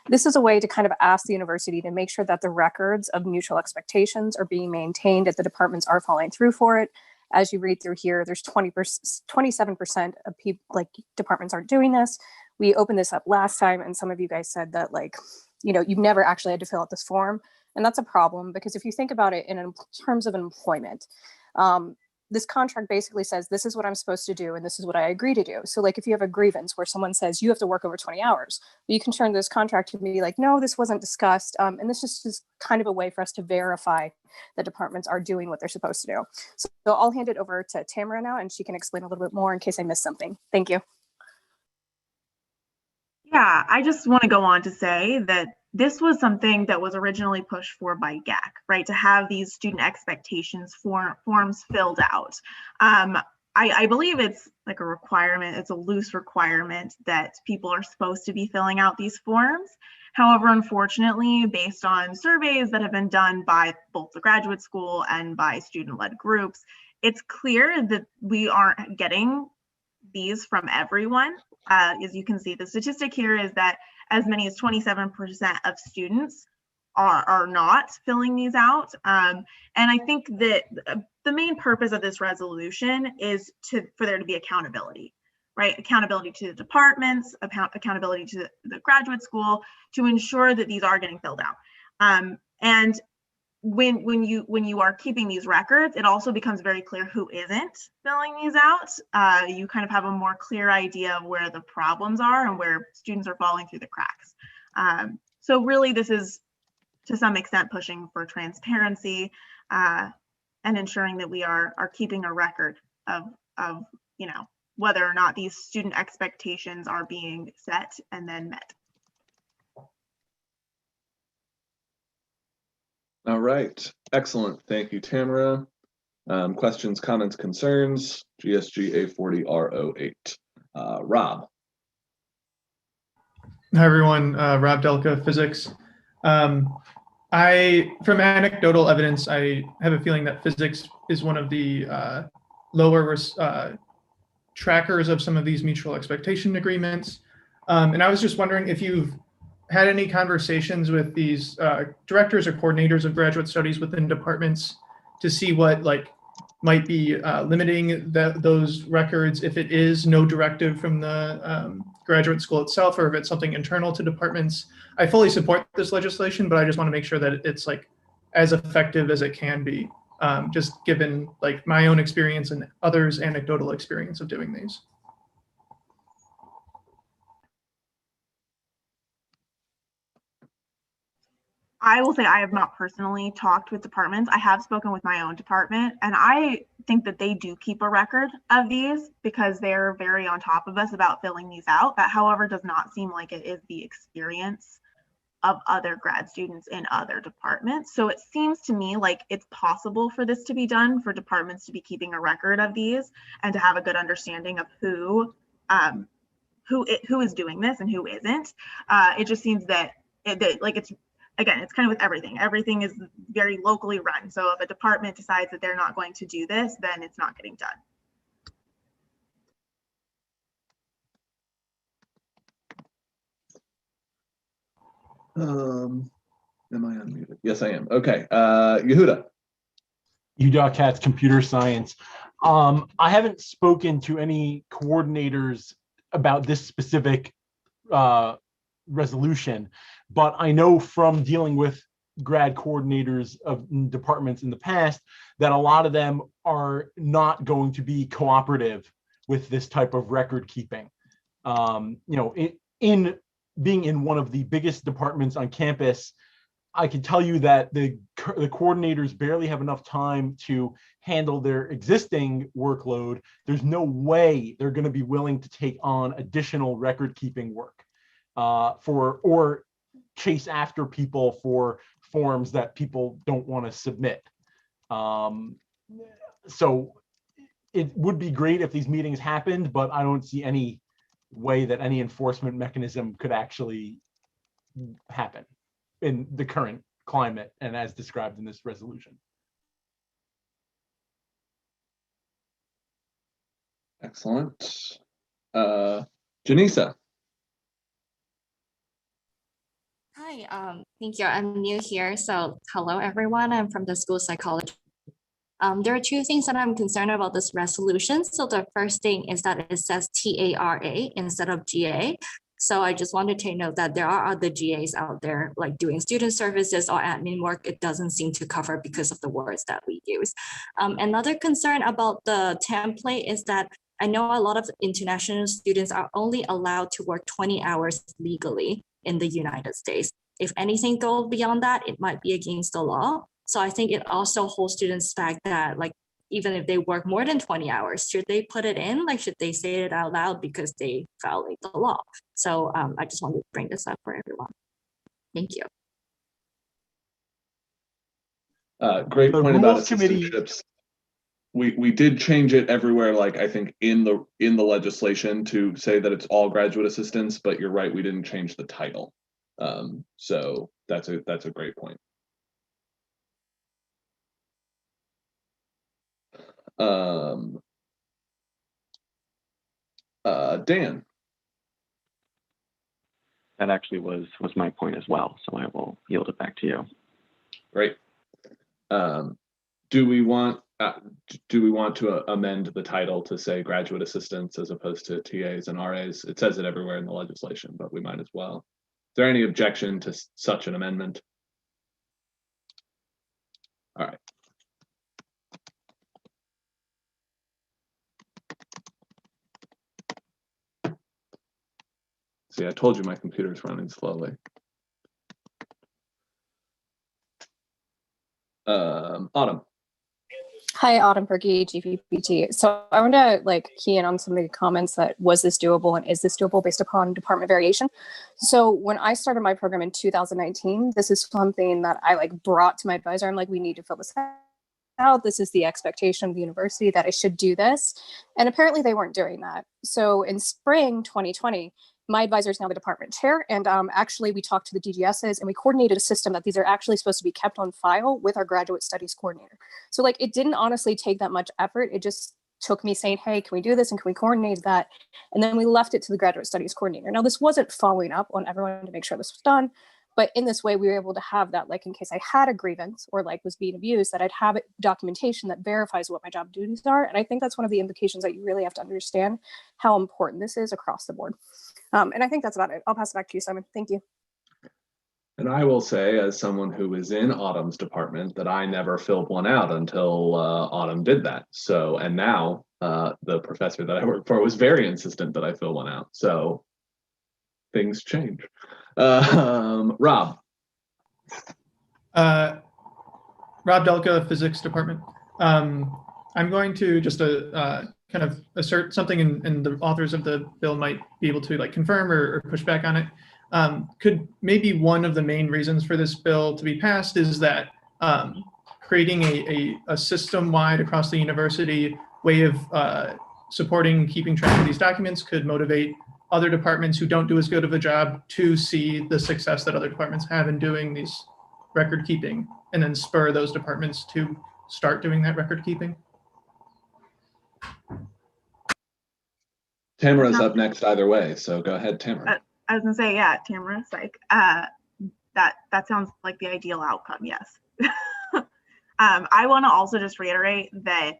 This is a way to kind of ask the university to make sure that the records of mutual expectations are being maintained, that the departments are following through for it. As you read through here, there's 27% of people, like departments aren't doing this. We opened this up last time and some of you guys said that like, you've never actually had to fill out this form. And that's a problem because if you think about it in terms of employment, this contract basically says, this is what I'm supposed to do and this is what I agree to do. So like if you have a grievance where someone says you have to work over 20 hours, you can turn this contract to be like, no, this wasn't discussed. And this just is kind of a way for us to verify that departments are doing what they're supposed to do. So I'll hand it over to Tamara now and she can explain a little bit more in case I missed something. Thank you. Yeah, I just want to go on to say that this was something that was originally pushed for by GAC, right? To have these student expectations forms filled out. I believe it's like a requirement, it's a loose requirement that people are supposed to be filling out these forms. However, unfortunately, based on surveys that have been done by both the graduate school and by student-led groups, it's clear that we aren't getting these from everyone. As you can see, the statistic here is that as many as 27% of students are not filling these out. And I think that the main purpose of this resolution is for there to be accountability, right? Accountability to the departments, accountability to the graduate school to ensure that these are getting filled out. And when you are keeping these records, it also becomes very clear who isn't filling these out. You kind of have a more clear idea of where the problems are and where students are falling through the cracks. So really, this is to some extent pushing for transparency and ensuring that we are keeping a record of whether or not these student expectations are being set and then met. All right, excellent. Thank you, Tamara. Questions, comments, concerns? GSG A40R08. Rob. Hi, everyone. Rob Delka, physics. From anecdotal evidence, I have a feeling that physics is one of the lower trackers of some of these mutual expectation agreements. And I was just wondering if you've had any conversations with these directors or coordinators of graduate studies within departments to see what might be limiting those records, if it is no directive from the graduate school itself or if it's something internal to departments. I fully support this legislation, but I just want to make sure that it's as effective as it can be, just given my own experience and others' anecdotal experience of doing these. I will say I have not personally talked with departments. I have spoken with my own department, and I think that they do keep a record of these because they're very on top of us about filling these out. That, however, does not seem like it is the experience of other grad students in other departments. So it seems to me like it's possible for this to be done, for departments to be keeping a record of these and to have a good understanding of who is doing this and who isn't. It just seems that again, it's kind of with everything. Everything is very locally run. So if a department decides that they're not going to do this, then it's not getting done. Am I unmuted? Yes, I am. Okay, Yehuda. UW computer science. I haven't spoken to any coordinators about this specific resolution, but I know from dealing with grad coordinators of departments in the past that a lot of them are not going to be cooperative with this type of record keeping. In being in one of the biggest departments on campus, I can tell you that the coordinators barely have enough time to handle their existing workload. There's no way they're going to be willing to take on additional record keeping work or chase after people for forms that people don't want to submit. So it would be great if these meetings happened, but I don't see any way that any enforcement mechanism could actually happen in the current climate and as described in this resolution. Excellent. Janisa. Hi, thank you. I'm new here. So hello, everyone. I'm from the school psychology. There are two things that I'm concerned about this resolution. So the first thing is that it says TARA instead of GA. So I just wanted to note that there are other GAs out there, like doing student services or admin work. It doesn't seem to cover because of the words that we use. Another concern about the template is that I know a lot of international students are only allowed to work 20 hours legally in the United States. If anything goes beyond that, it might be against the law. So I think it also holds students back that, like, even if they work more than 20 hours, should they put it in? Like, should they say it out loud because they violate the law? So I just wanted to bring this up for everyone. Thank you. Great The point about Rules Committee- assistantships. We did change it everywhere, like I think in the legislation to say that it's all graduate assistants, but you're right, we didn't change the title. So that's a great point. Dan. That actually was my point as well, so I will yield it back to you. Great. Do we want to amend the title to say graduate assistants as opposed to TAs and RAs? It says it everywhere in the legislation, but we might as well. Is there any objection to such an amendment? All right. See, I told you my computer's running slowly. Autumn. Hi, Autumn Perky, GVPT. So I want to key in on some of the comments that was this doable and is this doable based upon department variation. So when I started my program in 2019, this is something that I brought to my advisor. I'm like, we need to fill this out. This is the expectation of the university that I should do this. And apparently they weren't doing that. So in spring 2020, my advisor is now the department chair. And actually we talked to the DGSs and we coordinated a system that these are actually supposed to be kept on file with our graduate studies coordinator. So it didn't honestly take that much effort. It just took me saying, hey, can we do this? And can we coordinate that? And then we left it to the graduate studies coordinator. Now this wasn't following up on everyone to make sure this was done. But in this way, we were able to have that, in case I had a grievance or was being abused, that I'd have documentation that verifies what my job duties are. And I think that's one of the implications that you really have to understand how important this is across the board. And I think that's about it. I'll pass it back to you, Simon. Thank you. And I will say, as someone who is in Autumn's department, that I never filled one out until Autumn did that. So, and now the professor that I work for was very insistent that I fill one out. So things change. Rob. Rob Delka, Physics Department. I'm going to just kind of assert something, and the authors of the bill might be able to confirm or push back on it. Could maybe one of the main reasons for this bill to be passed is that creating a system-wide across the university way of supporting keeping track of these documents could motivate other departments who don't do as good of a job to see the success that other departments have in doing these record keeping, and then spur those departments to start doing that record keeping. Tamara's up next either way, so go ahead, Tamara. I was gonna say, yeah, Tamara, psych. That sounds like the ideal outcome, yes. I wanna also just reiterate that,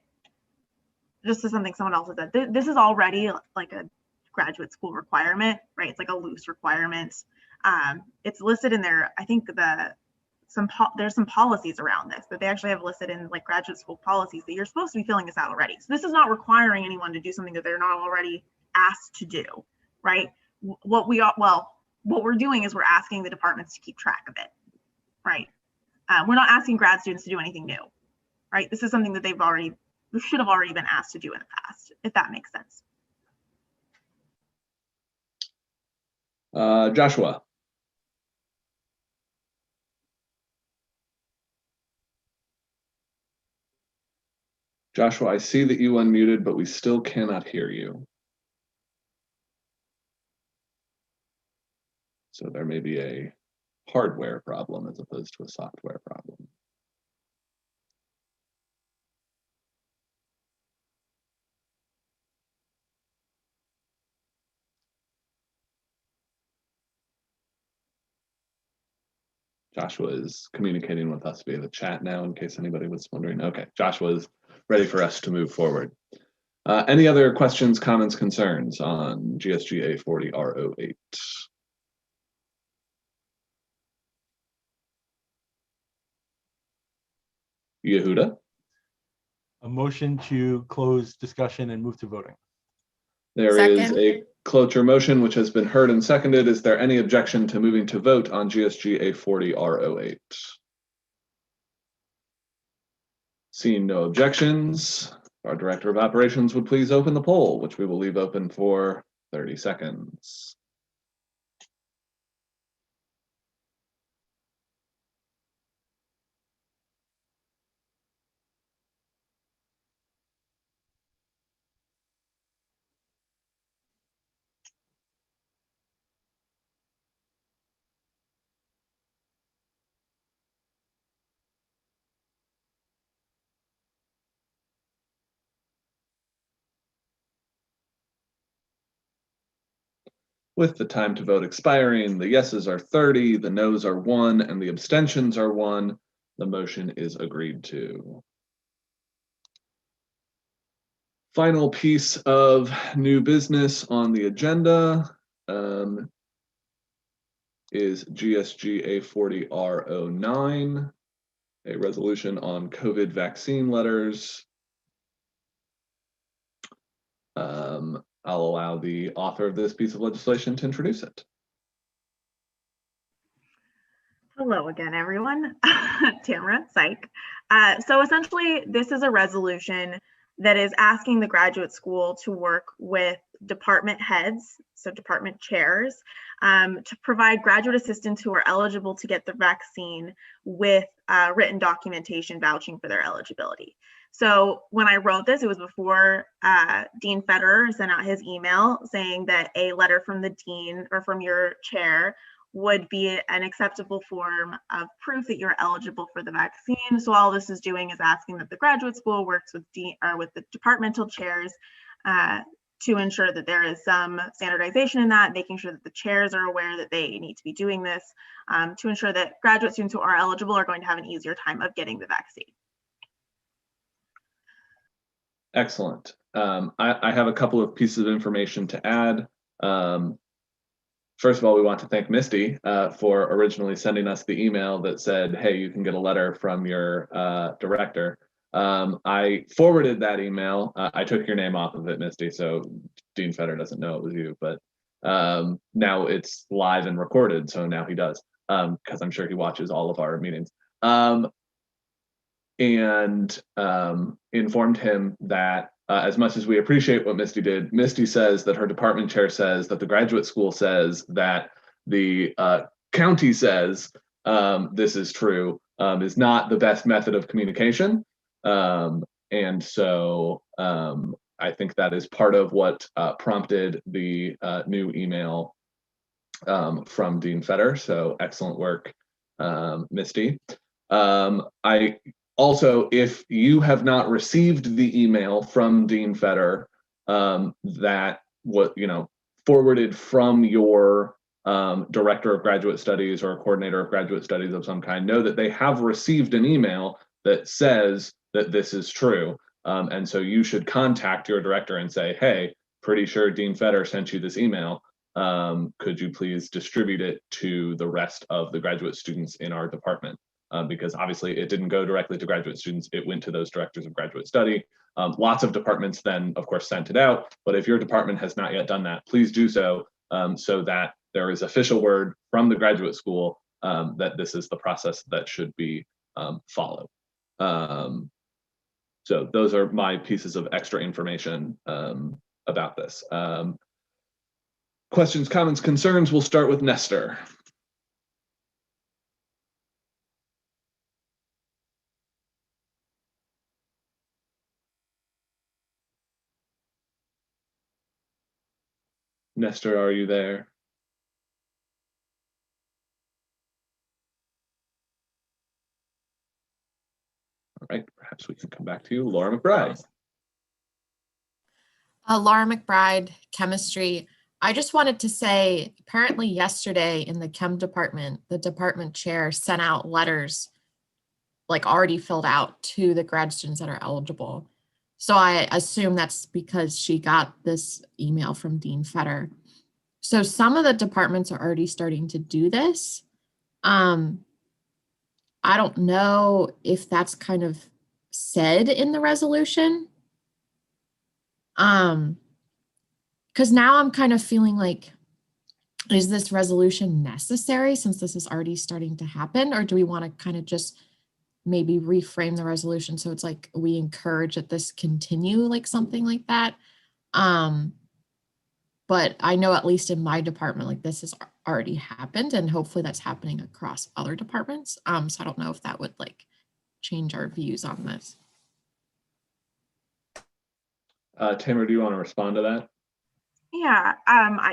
just as something someone else has said, this is already like a graduate school requirement, right? It's like a loose requirement. It's listed in there. I think there's some policies around this that they actually have listed in graduate school policies that you're supposed to be filling this out already. So this is not requiring anyone to do something that they're not already asked to do, right? What we're doing is we're asking the departments to keep track of it, right? We're not asking grad students to do anything new, right? This is something that they should have already been asked to do in the past, if that makes sense. Joshua. Joshua, I see that you unmuted, but we still cannot hear you. So there may be a hardware problem as opposed to a software problem. Joshua is communicating with us via the chat now, in case anybody was wondering. Okay, Joshua is ready for us to move forward. Any other questions, comments, concerns on GSG A40R08? Yehuda? A motion to close discussion and move to voting. There is a cloture motion which has been heard and seconded. Is there any objection to moving to vote on GSG A40R08? Seeing no objections, our Director of Operations would please open the poll, which we will leave open for 30 seconds. With the time to vote expiring, the yeses are 30, the noes are 1, and the abstentions are 1. The motion is agreed to. Final piece of new business on the agenda is GSG A40R09, a resolution on COVID vaccine letters. I'll allow the author of this piece of legislation to introduce it. Hello again, everyone. Tamara Syke. So essentially, this is a resolution that is asking the graduate school to work with department heads, so department chairs, to provide graduate assistants who are eligible to get the vaccine with written documentation vouching for their eligibility. So when I wrote this, it was before Dean Federer sent out his email saying that a letter from the dean or from your chair would be an acceptable form of proof that you're eligible for the vaccine. So all this is doing is asking that the graduate school works with the departmental chairs to ensure that there is some standardization in that, making sure that the chairs are aware that they need to be doing this to ensure that graduate students who are eligible are going to have an easier time of getting the vaccine. Excellent. I have a couple of pieces of information to add. First of all, we want to thank Misty for originally sending us the email that said, hey, you can get a letter from your director. I forwarded that email. I took your name off of it, Misty, so Dean Feder doesn't know it was you, but now it's live and recorded, so now he does, because I'm sure he watches all of our meetings. And informed him that as much as we appreciate what Misty did, Misty says that her department chair says that the graduate school says that the county says this is true, is not the best method of communication. And so I think that is part of what prompted the new email from Dean Feder. So excellent work, Misty. I also, if you have not received the email from Dean Feder that forwarded from your director of graduate studies or coordinator of graduate studies of some kind, know that they have received an email that says that this is true. And so you should contact your director and say, hey, pretty sure Dean Feder sent you this email. Could you please distribute it to the rest of the graduate students in our department? Because obviously it didn't go directly to graduate students, it went to those directors of graduate study. Lots of departments then, of course, sent it out, but if your department has not yet done that, please do so, so that there is official word from the graduate school that this is the process that should be followed. So those are my pieces of extra information about this. Questions, comments, concerns? We'll start with Nestor. Nestor, are you there? perhaps we can come back to you. Laura McBride. Laura McBride, chemistry. I just wanted to say, apparently yesterday in the chem department, the department chair sent out letters like already filled out to the grad students that are eligible. So I assume that's because she got this email from Dean Fetter. So some of the departments are already starting to do this. I don't know if that's kind of said in the resolution. Because now I'm kind of feeling like, is this resolution necessary since this is already starting to happen? Or do we want to kind of just maybe reframe the resolution so it's like we encourage that this continue, like something like that? But I know at least in my department, like this has already happened, and hopefully that's happening across other departments. So I don't know if that would like change our views on this. Tamer, do you want to respond to that? Yeah,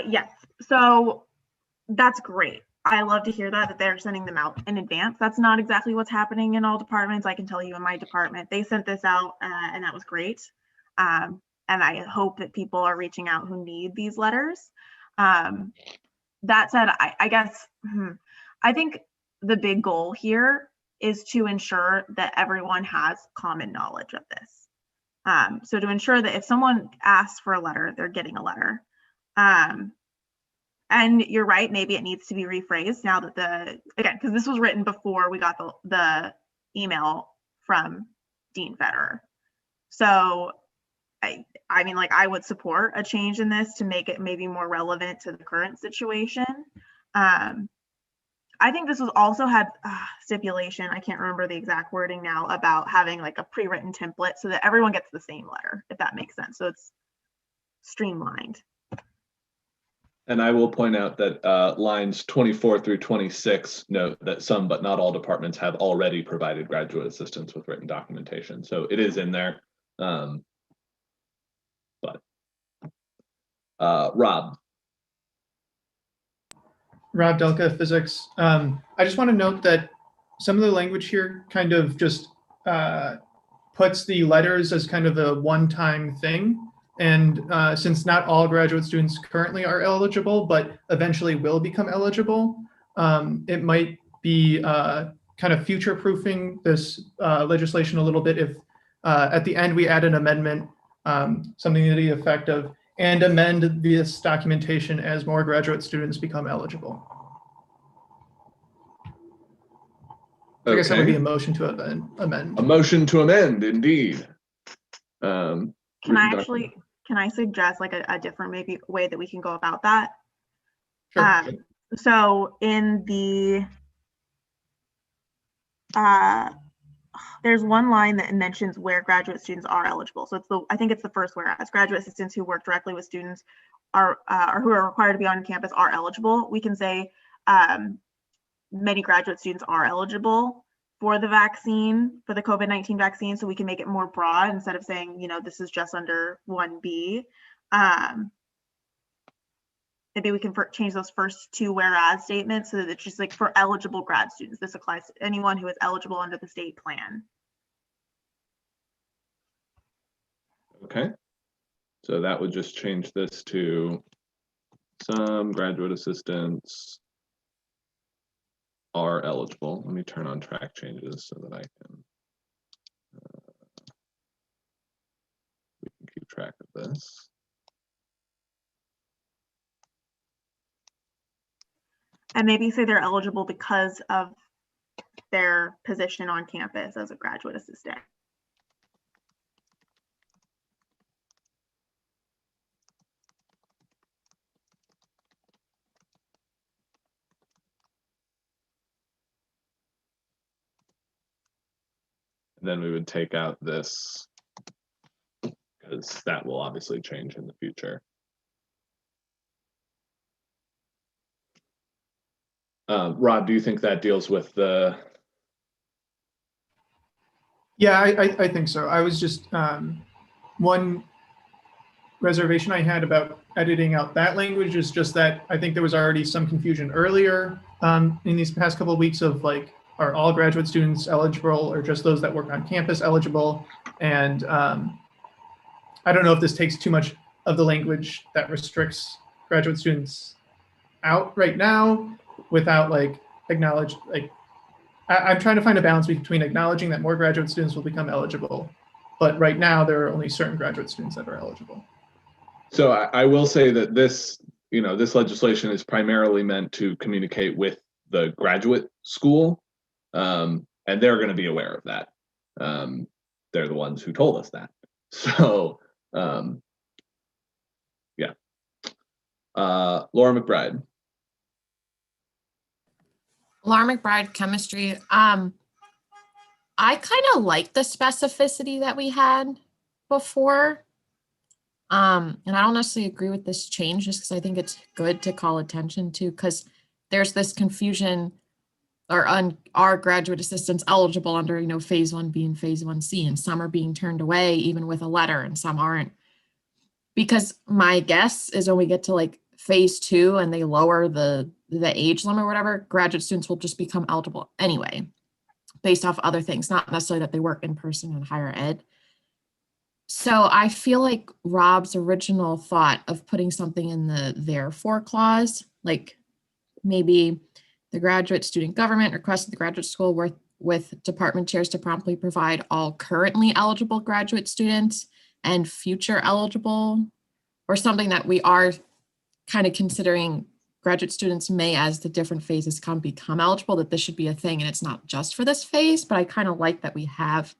yes. So that's great. I love to hear that they're sending them out in advance. That's not exactly what's happening in all departments. I can tell you in my department, they sent this out and that was great. And I hope that people are reaching out who need these letters. That said, I guess, I think the big goal here is to ensure that everyone has common knowledge of this. So to ensure that if someone asks for a letter, they're getting a letter. And you're right, maybe it needs to be rephrased now that again, because this was written before we got the email from Dean Fetter. So I mean, like I would support a change in this to make it maybe more relevant to the current situation. I think this was also had stipulation, I can't remember the exact wording now, about having like a pre-written template so that everyone gets the same letter, if that makes sense. So it's streamlined. And I will point out that lines 24 through 26 note that some but not all departments have already provided graduate assistants with written documentation. So it is in there. Rob. Rob Delka, physics. I just want to note that some of the language here kind of just puts the letters as kind of a one-time thing. And since not all graduate students currently are eligible, but eventually will become eligible, it might be kind of future-proofing this legislation a little bit if at the end we add an amendment, something to the effect of, and amend this documentation as more graduate students become eligible. So I guess that would be a motion to amend. A motion to amend, indeed. Can I suggest like a different maybe way that we can go about that? Sure. So in the, there's one line that mentions where graduate students are eligible. So it's I think it's the first whereas graduate assistants who work directly with students or who are required to be on campus are eligible. We can say many graduate students are eligible for the vaccine, for the COVID-19 vaccine, so we can make it more broad instead of saying, you know, this is just under 1B. Maybe we can change those first two whereas statements so that it's just like for eligible grad students. This applies to anyone who is eligible under the state plan. Okay, so that would just change this to some graduate assistants are eligible. Let me turn on track changes so that I can we can keep track of this. And maybe say they're eligible because of their position on campus as a graduate assistant. Then we would take out this because that will obviously change in the future. Rob, do you think that deals with the? Yeah, I think so. I was just one reservation I had about editing out that language is just that I think there was already some confusion earlier in these past couple of weeks of like, are all graduate students eligible or just those that work on campus eligible? And I don't know if this takes too much of the language that restricts graduate students out right now without like I'm trying to find a balance between acknowledging that more graduate students will become eligible, but right now there are only certain graduate students that are eligible. So I will say that this, this legislation is primarily meant to communicate with the graduate school, and they're going to be aware of that. They're the ones who told us that. So, yeah. Laura McBride. Laura McBride, chemistry. I kind of like the specificity that we had before. And I don't necessarily agree with this change just because I think it's good to call attention to, because there's this confusion, or are graduate assistants eligible under, phase 1B and phase 1C, and some are being turned away even with a letter and some aren't. Because my guess is when we get to like phase 2 and they lower the age limit or whatever, graduate students will just become eligible anyway, based off other things, not necessarily that they work in person in higher ed. So I feel like Rob's original thought of putting something in the therefore clause, like maybe the graduate student government requested the graduate school with department chairs to promptly provide all currently eligible graduate students and future eligible, or something that we are kind of considering graduate students may, as the different phases become eligible, that this should be a thing and it's not just for this phase. But I kind of like that we have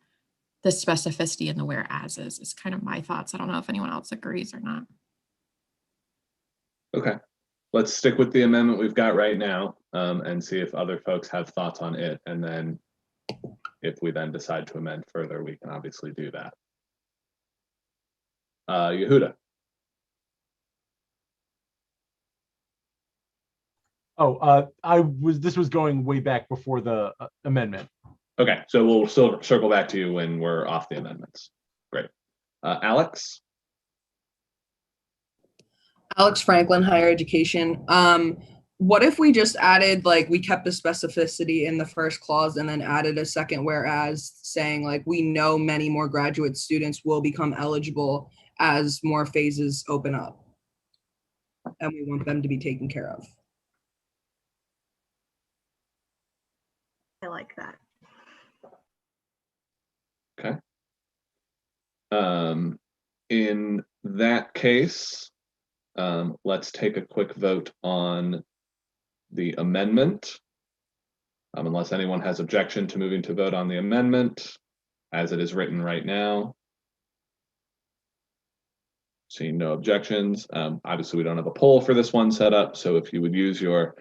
the specificity in the whereas is kind of my thoughts. I don't know if anyone else agrees or not. Okay, let's stick with the amendment we've got right now, and see if other folks have thoughts on it. And then if we then decide to amend further, we can obviously do that. Yehuda. This was going way back before the amendment. Okay, so we'll still circle back to you when we're off the amendments. Great. Alex? Alex Franklin, higher education. What if we just added, like, we kept the specificity in the first clause and then added a second whereas, saying, like, we know many more graduate students will become eligible as more phases open up, and we want them to be taken care of. I like that. Okay. In that case, let's take a quick vote on the amendment. Unless anyone has objection to moving to vote on the amendment as it is written right now. Seeing no objections. Obviously, we don't have a poll for this one set up, so if you would use your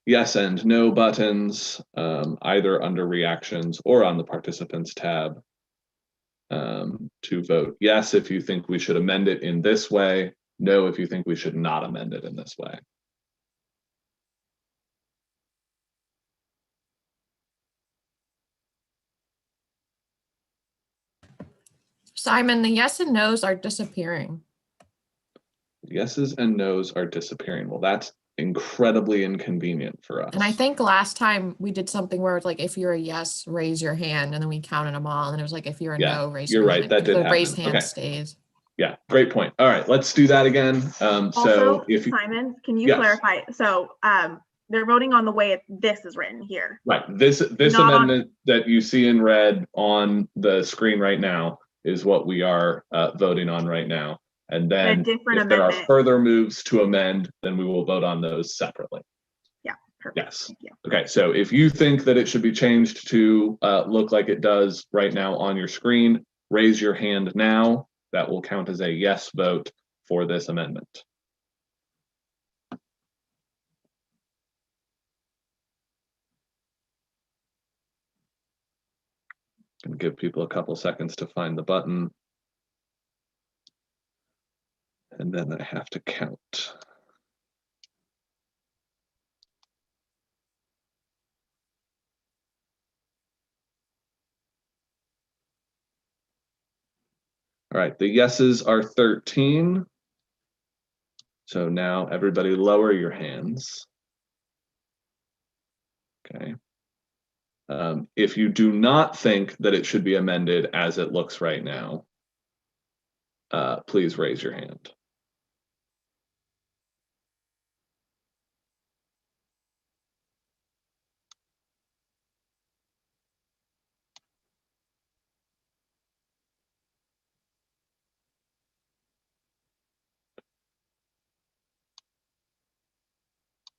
yes and no buttons, either under reactions or on the participants tab, to vote yes if you think we should amend it in this way, no if you think we should not amend it in this way. Simon, the yes and no's are disappearing. Yeses and nos are disappearing. Well, that's incredibly inconvenient for us. And I think last time we did something where it's like, if you're a yes, raise your hand, and then we counted them all. And it was like, if you're a no, raise your hand. You're right, that did happen. The raised hand Okay. stays. Yeah, great point. All right, let's do that again. Also, Simon, can you clarify? So they're voting on the way this is written here. Right, this amendment that you see in red on the screen right now is what we are voting on right now. And then if there are further moves to amend, then we will vote on those separately. Yeah, perfect. Yes. Thank you. Okay, so if you think that it should be changed to look like it does right now on your screen, raise your hand now. That will count as a yes vote for this amendment. Gonna give people a couple seconds to find the button. And then I have to count. All right, the yeses are 13. So now everybody lower your hands. Okay. If you do not think that it should be amended as it looks right now, please raise your hand.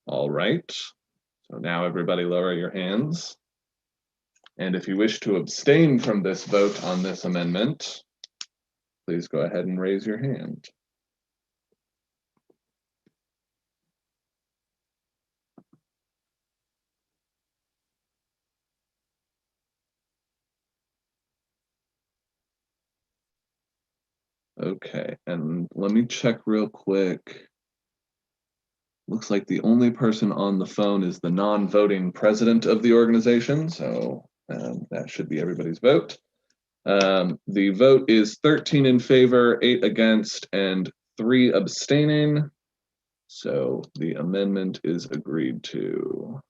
All right, so now everybody lower your hands. And if you wish to abstain from this vote on this amendment, please go ahead and raise your hand. Okay, and let me check real quick. Looks like the only person on the phone is the non-voting president of the organization, so that should be everybody's vote. The vote is 13 in favor, 8 against, and 3 abstaining. So the amendment is agreed to.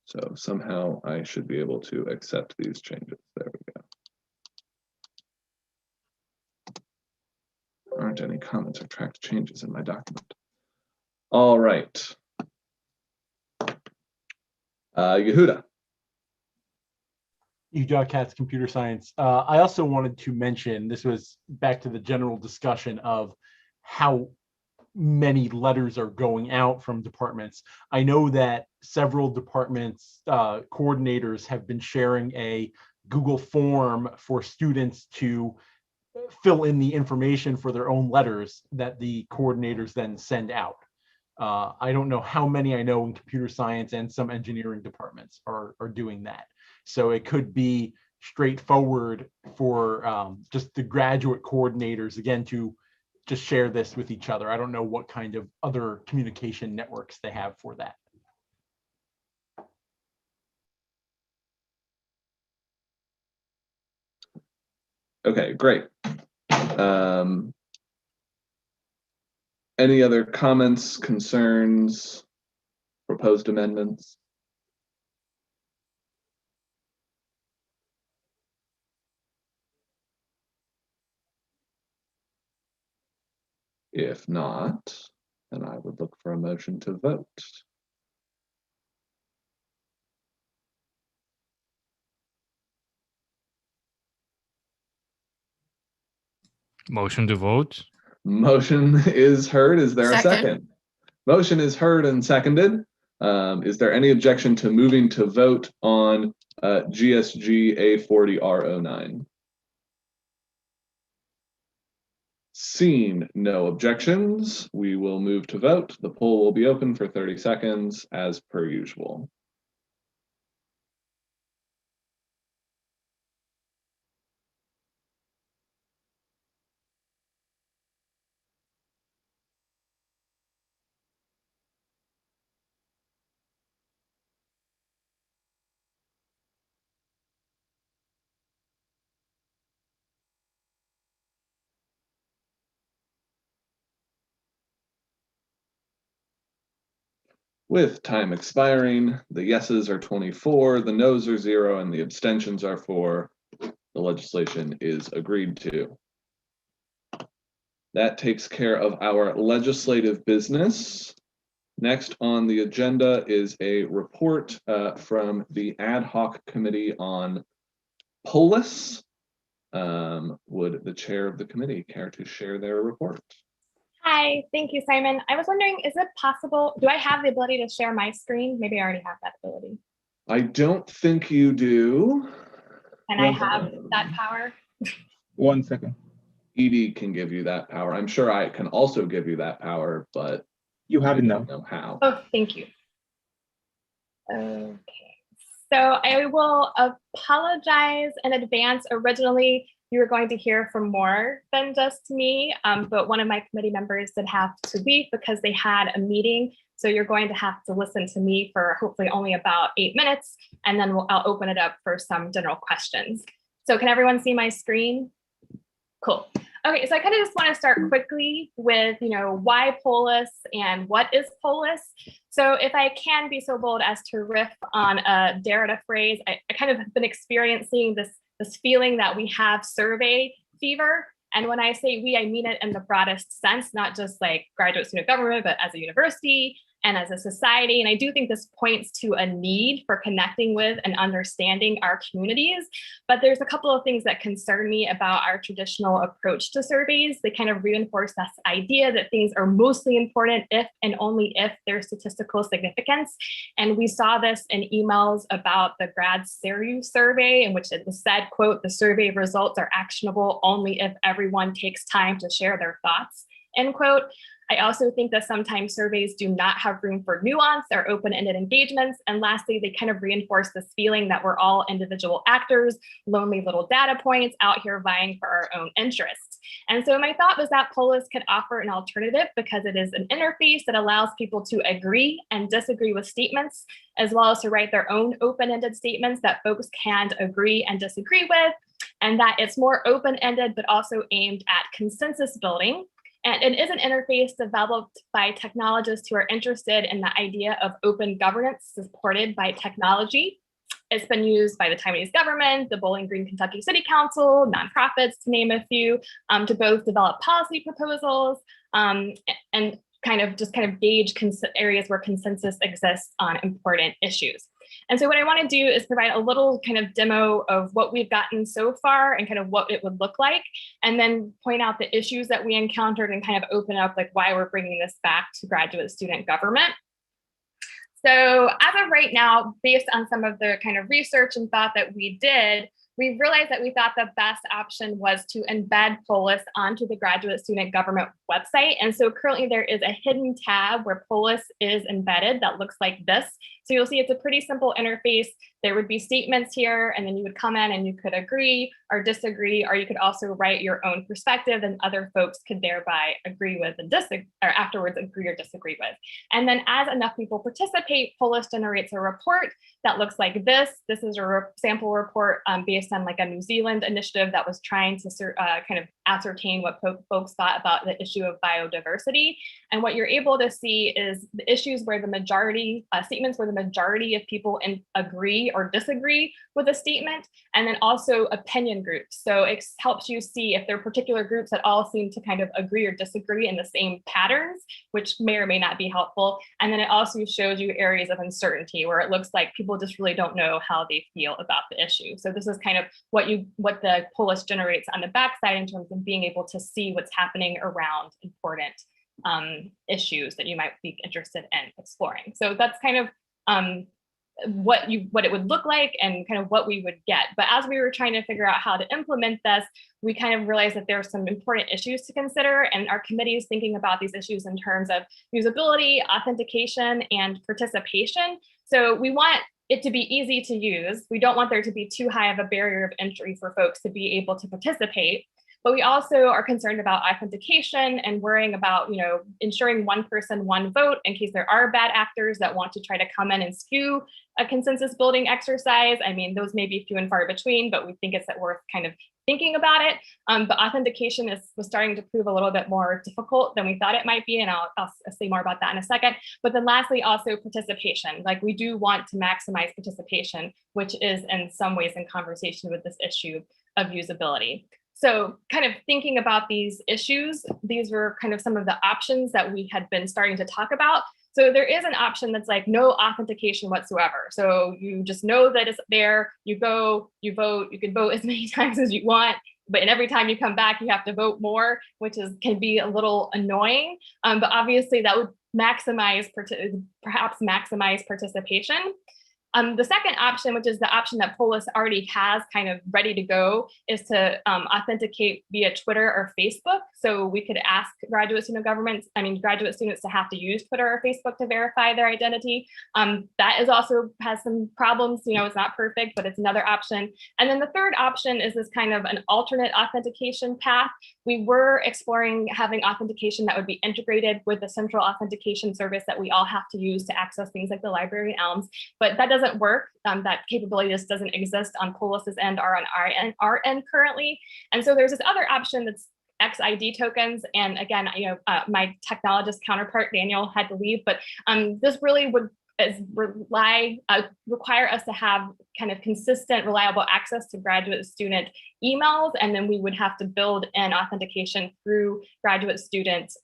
So somehow I should be able to accept these changes. There we go. There aren't any comments or tracked changes in my document. All right. Yehuda. Yehuda Katz, computer science. I also wanted to mention, this was back to the general discussion of how many letters are going out from departments. I know that several departments, coordinators have been sharing a Google form for students to fill in the information for their own letters that the coordinators then send out. I don't know how many. I know in computer science and some engineering departments are doing that. So it could be straightforward for just the graduate coordinators, again, to just share this with each other. I don't know what kind of other communication networks they have for that. Okay, great. Any other comments, concerns, proposed amendments? If not, then I would look for a motion to vote. Motion to vote. Motion is heard. Is there a Second. second? Motion is heard and seconded. Is there any objection to moving to vote on GSG A40R09? Seeing no objections, we will move to vote. The poll will be open for 30 seconds as per usual. With time expiring, the yeses are 24, the noes are 0, and the abstentions are 4. The legislation is agreed to. That takes care of our legislative business. Next on the agenda is a report from the Ad Hoc Committee on Polis. Would the chair of the committee care to share their report? Hi, thank you, Simon. I was wondering, is it possible, do I have the ability to share my screen? Maybe I already have that ability. I don't think you do. And I have that power. 1 second. Edie can give you that power. I'm sure I can also give you that power, but you have it now. I don't know how. Oh, thank you. Okay, so I will apologize in advance. Originally, you were going to hear from more than just me, but one of my committee members did have to leave because they had a meeting. So you're going to have to listen to me for hopefully only about 8 minutes, and then I'll open it up for some general questions. So can everyone see my screen? Cool. Okay, so I kind of just want to start quickly with, why Polis and what is Polis? So if I can be so bold as to riff on a Derrida phrase, I kind of have been experiencing this feeling that we have survey fever. And when I say we, I mean it in the broadest sense, not just like graduate student government, but as a university and as a society. And I do think this points to a need for connecting with and understanding our communities. But there's a couple of things that concern me about our traditional approach to surveys. They kind of reinforce this idea that things are mostly important if and only if there's statistical significance. And we saw this in emails about the grad SERU survey, in which it was said, quote, the survey results are actionable only if everyone takes time to share their thoughts, end quote. I also think that sometimes surveys do not have room for nuance or open-ended engagements. And lastly, they kind of reinforce this feeling that we're all individual actors, lonely little data points out here vying for our own interests. And so my thought was that Polis could offer an alternative because it is an interface that allows people to agree and disagree with statements, as well as to write their own open-ended statements that folks can agree and disagree with, and that it's more open-ended, but also aimed at consensus building. And it is an interface developed by technologists who are interested in the idea of open governance supported by technology. It's been used by the Taiwanese government, the Bowling Green, Kentucky City Council, nonprofits, to name a few, to both develop policy proposals and kind of gauge areas where consensus exists on important issues. And so what I want to do is provide a little kind of demo of what we've gotten so far and kind of what it would look like, and then point out the issues that we encountered and kind of open up like why we're bringing this back to graduate student government. So as of right now, based on some of the kind of research and thought that we did, we realized that we thought the best option was to embed Polis onto the graduate student government website. And so currently there is a hidden tab where Polis is embedded that looks like this. So you'll see it's a pretty simple interface. There would be statements here, and then you would come in and you could agree or disagree, or you could also write your own perspective and other folks could thereby agree with and disagree, or afterwards agree or disagree with. And then as enough people participate, Polis generates a report that looks like this. This is a sample report based on like a New Zealand initiative that was trying to kind of ascertain what folks thought about the issue of biodiversity. And what you're able to see is the issues where the majority, statements where the majority of people agree or disagree with a statement, and then also opinion groups. So it helps you see if there are particular groups that all seem to kind of agree or disagree in the same patterns, which may or may not be helpful. And then it also shows you areas of uncertainty where it looks like people just really don't know how they feel about the issue. So this is kind of what the Polis generates on the backside in terms of being able to see what's happening around important issues that you might be interested in exploring. So that's kind of what it would look like and kind of what we would get. But as we were trying to figure out how to implement this, we kind of realized that there are some important issues to consider, and our committee is thinking about these issues in terms of usability, authentication, and participation. So we want it to be easy to use. We don't want there to be too high of a barrier of entry for folks to be able to participate. But we also are concerned about authentication and worrying about, ensuring one person, one vote in case there are bad actors that want to try to come in and skew a consensus building exercise. I mean, those may be few and far between, but we think it's worth kind of thinking about it. But authentication was starting to prove a little bit more difficult than we thought it might be. And I'll say more about that in a second. But then lastly, also participation. Like we do want to maximize participation, which is in some ways in conversation with this issue of usability. So kind of thinking about these issues, these were kind of some of the options that we had been starting to talk about. So there is an option that's like no authentication whatsoever. So you just know that it's there, you go, you vote, you can vote as many times as you want, but every time you come back, you have to vote more, which can be a little annoying. But obviously that would perhaps maximize participation. The second option, which is the option that Polis already has kind of ready to go, is to authenticate via Twitter or Facebook. So we could ask graduate students to have to use Twitter or Facebook to verify their identity. That is also has some problems. It's not perfect, but it's another option. And then the third option is this kind of an alternate authentication path. We were exploring having authentication that would be integrated with the central authentication service that we all have to use to access things like the library and ELMS, but that doesn't work. That capability just doesn't exist on Polis's end or on our end currently. And so there's this other option that's XID tokens. And again, my technologist counterpart, Daniel, had to leave, but this really would require us to have kind of consistent, reliable access to graduate student emails, and then we would have to build in authentication through graduate students'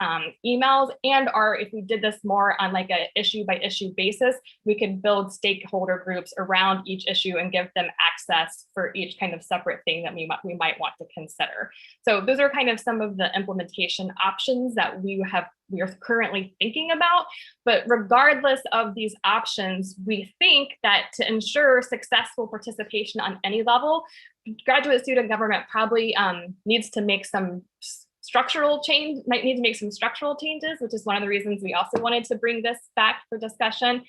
emails. Or if we did this more on like a issue by issue basis, we could build stakeholder groups around each issue and give them access for each kind of separate thing that we might want to consider. So those are kind of some of the implementation options that we are currently thinking about. But regardless of these options, we think that to ensure successful participation on any level, graduate student government probably needs to make some structural changes, which is one of the reasons we also wanted to bring this back for discussion.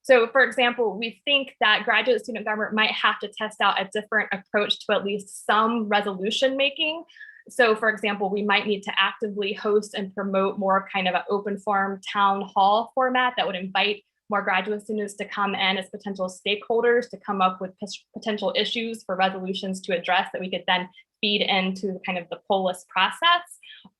So for example, we think that graduate student government might have to test out a different approach to at least some resolution making. So for example, we might need to actively host and promote more kind of an open forum town hall format that would invite more graduate students to come in as potential stakeholders to come up with potential issues for resolutions to address that we could then feed into kind of the polis process,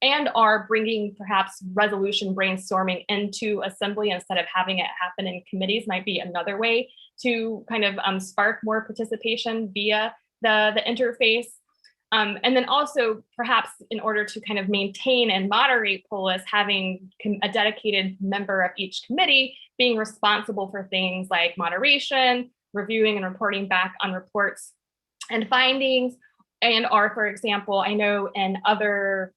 and are bringing perhaps resolution brainstorming into assembly instead of having it happen in committees might be another way to kind of spark more participation via the interface. And then also perhaps in order to kind of maintain and moderate polis, having a dedicated member of each committee being responsible for things like moderation, reviewing and reporting back on reports and findings. Or for example, I know in other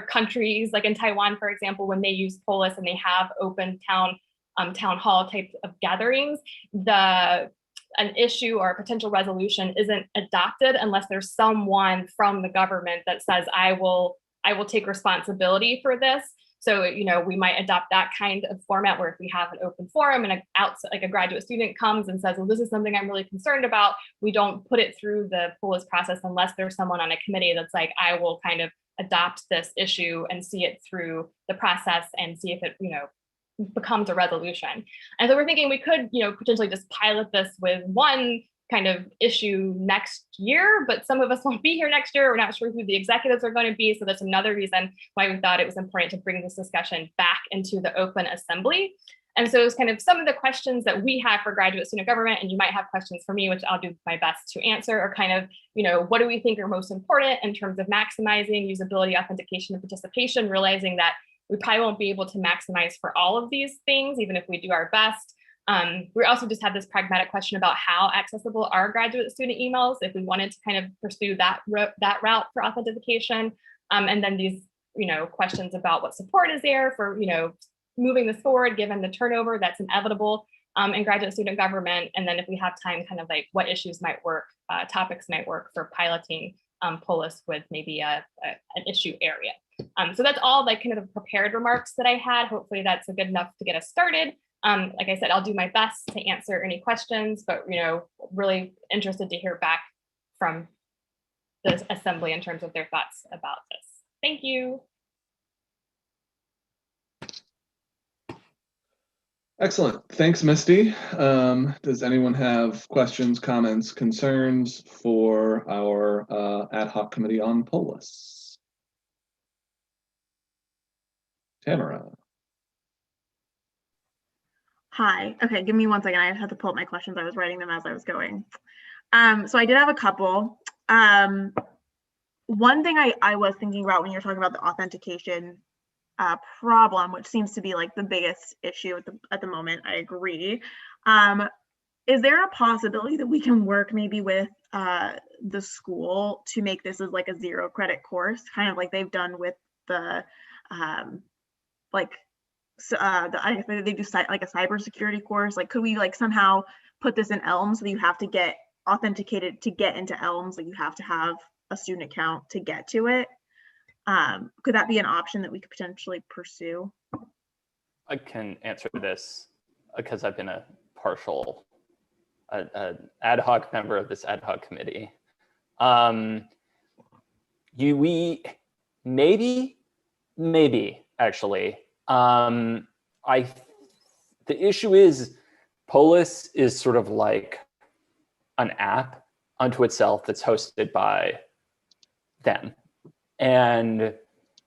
countries, like in Taiwan, for example, when they use polis and they have open town hall type of gatherings, an issue or a potential resolution isn't adopted unless there's someone from the government that says, I will take responsibility for this. So, we might adopt that kind of format where if we have an open forum and a graduate student comes and says, well, this is something I'm really concerned about, we don't put it through the polis process unless there's someone on a committee that's like, I will kind of adopt this issue and see it through the process and see if it, becomes a resolution. And so we're thinking we could, potentially just pilot this with one kind of issue next year, but some of us won't be here next year. We're not sure who the executives are going to be. So that's another reason why we thought it was important to bring this discussion back into the open assembly. And so it's kind of some of the questions that we have for graduate student government, and you might have questions for me, which I'll do my best to answer, are kind of, what do we think are most important in terms of maximizing usability, authentication, and participation, realizing that we probably won't be able to maximize for all of these things, even if we do our best. We also just have this pragmatic question about how accessible are graduate student emails if we wanted to kind of pursue that route for authentication. And then these, questions about what support is there for, moving this forward, given the turnover that's inevitable in graduate student government. And then if we have time, kind of like what issues might work, topics might work for piloting polis with maybe an issue area. So that's all like kind of the prepared remarks that I had. Hopefully that's good enough to get us started. Like I said, I'll do my best to answer any questions, but really interested to hear back from the assembly in terms of their thoughts about this. Thank you. Excellent. Thanks, Misty. Does anyone have questions, comments, concerns for our ad hoc committee on polis? Tamara. Hi. Okay, give me 1 second. I had to pull up my questions. I was writing them as I was going. So I did have a couple. One thing I was thinking about when you're talking about the authentication problem, which seems to be like the biggest issue at the moment, I agree. Is there a possibility that we can work maybe with the school to make this as like a 0 credit course, kind of like they've done with the I guess they do like a cybersecurity course? Like, could we like somehow put this in Elm so that you have to get authenticated to get into Elms, like you have to have a student account to get to it? Could that be an option that we could potentially pursue? I can answer this because I've been a partial ad hoc member of this ad hoc committee. We maybe actually. The issue is polis is sort of like an app unto itself that's hosted by them. And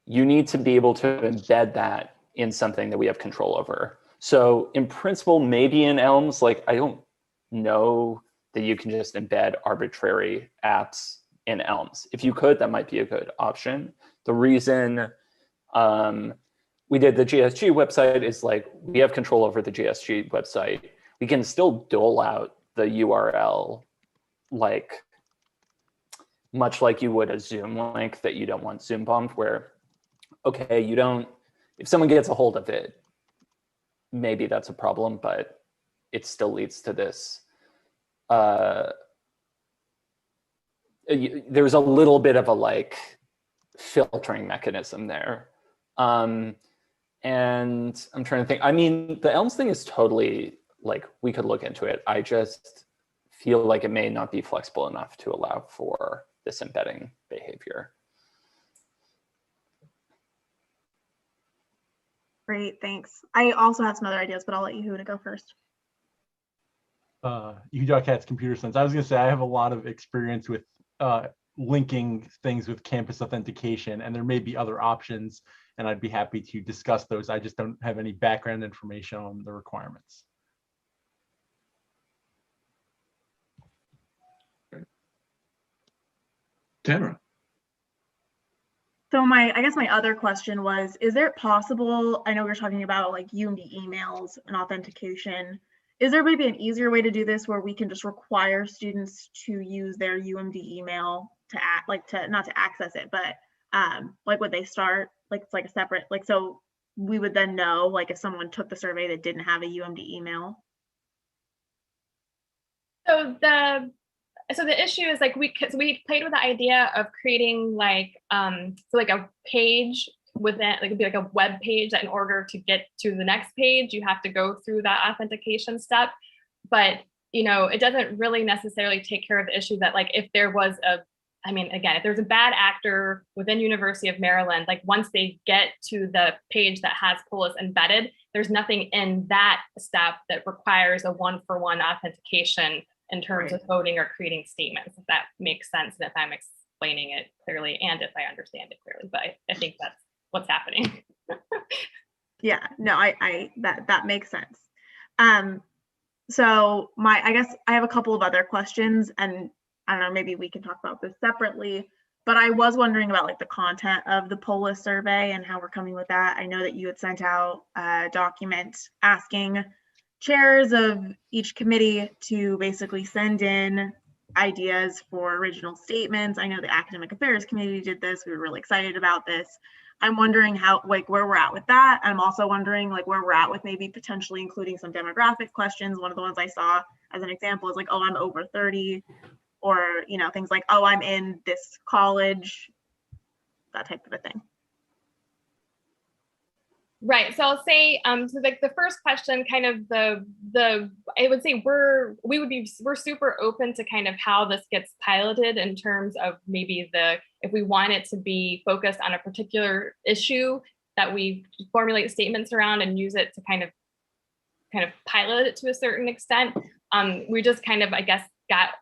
you need to be able to embed that in something that we have control over. So in principle, maybe in Elms, like I don't know that you can just embed arbitrary apps in Elms. If you could, that might be a good option. The reason we did the GSG website is like we have control over the GSG website. We can still dole out the URL like much like you would a Zoom link that you don't want Zoom bombed, where, okay, you don't, if someone gets a hold of it, maybe that's a problem, but it still leads to this. There's a little bit of a like filtering mechanism there. And I'm trying to think, I mean, the Elms thing is totally like, we could look into it. I just feel like it may not be flexible enough to allow for this embedding behavior. Great, thanks. I also have some other ideas, but I'll let you to go first. UDOC computer science. I was gonna say I have a lot of experience with linking things with campus authentication, and there may be other options, and I'd be happy to discuss those. I just don't have any background information on the requirements. Tamara. So I guess my other question was, is it possible, I know we were talking about like UMD emails and authentication. Is there maybe an easier way to do this where we can just require students to use their UMD email to not to access it, but like when they start, like it's like a separate, like, so we would then know like if someone took the survey that didn't have a UMD email? So the issue is like we played with the idea of creating like so like a page within, like it'd be like a web page that in order to get to the next page you have to go through that authentication step. But you know, it doesn't really necessarily take care of the issue that like if there was a, I mean, again, if there's a bad actor within University of Maryland, like once they get to the page that has Polis embedded, there's nothing in that step that requires a one-for-one authentication in terms of voting or creating statements, if that makes sense, and if I'm explaining it clearly, and if I understand it clearly, but I think that's what's happening. Yeah, no, that makes sense. So I guess I have a couple of other questions, and I don't know, maybe we can talk about this separately, but I was wondering about like the content of the Polis survey and how we're coming with that. I know that you had sent out a document asking chairs of each committee to basically send in ideas for original statements. I know the Academic Affairs Committee did this. We were really excited about this. I'm wondering how, like, where we're at with that. And I'm also wondering like where we're at with maybe potentially including some demographic questions. One of the ones I saw as an example is like, oh, I'm over 30, or, you know, things like, oh, I'm in this college, that type of a thing. Right. So I'll say, so like the first question, kind of I would say we're super open to kind of how this gets piloted in terms of maybe if we want it to be focused on a particular issue that we formulate statements around and use it to kind of pilot it to a certain extent. We just kind of, I guess,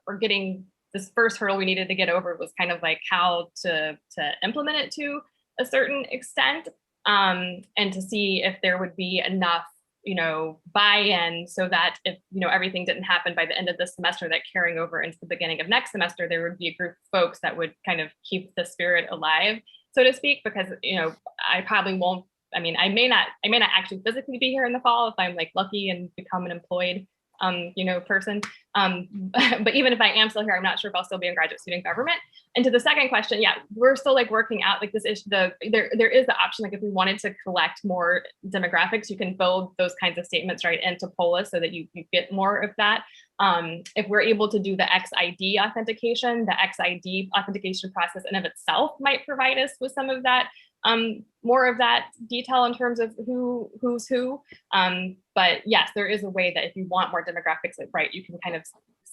we're getting this first hurdle we needed to get over was kind of like how to implement it to a certain extent. And to see if there would be enough, you know, buy-in so that if, you know, everything didn't happen by the end of the semester, that carrying over into the beginning of next semester, there would be a group of folks that would kind of keep the spirit alive, so to speak, because, you know, I probably won't, I mean, I may not actually physically be here in the fall if I'm like lucky and become an employed you know, person. But even if I am still here, I'm not sure if I'll still be in graduate student government. And to the second question, yeah, we're still like working out like this issue. There is the option, like if we wanted to collect more demographics, you can build those kinds of statements right into Polis so that you get more of that. If we're able to do the XID authentication, the XID authentication process in of itself might provide us with some of that, more of that detail in terms of who's who. But yes, there is a way that if you want more demographics, right, you can kind of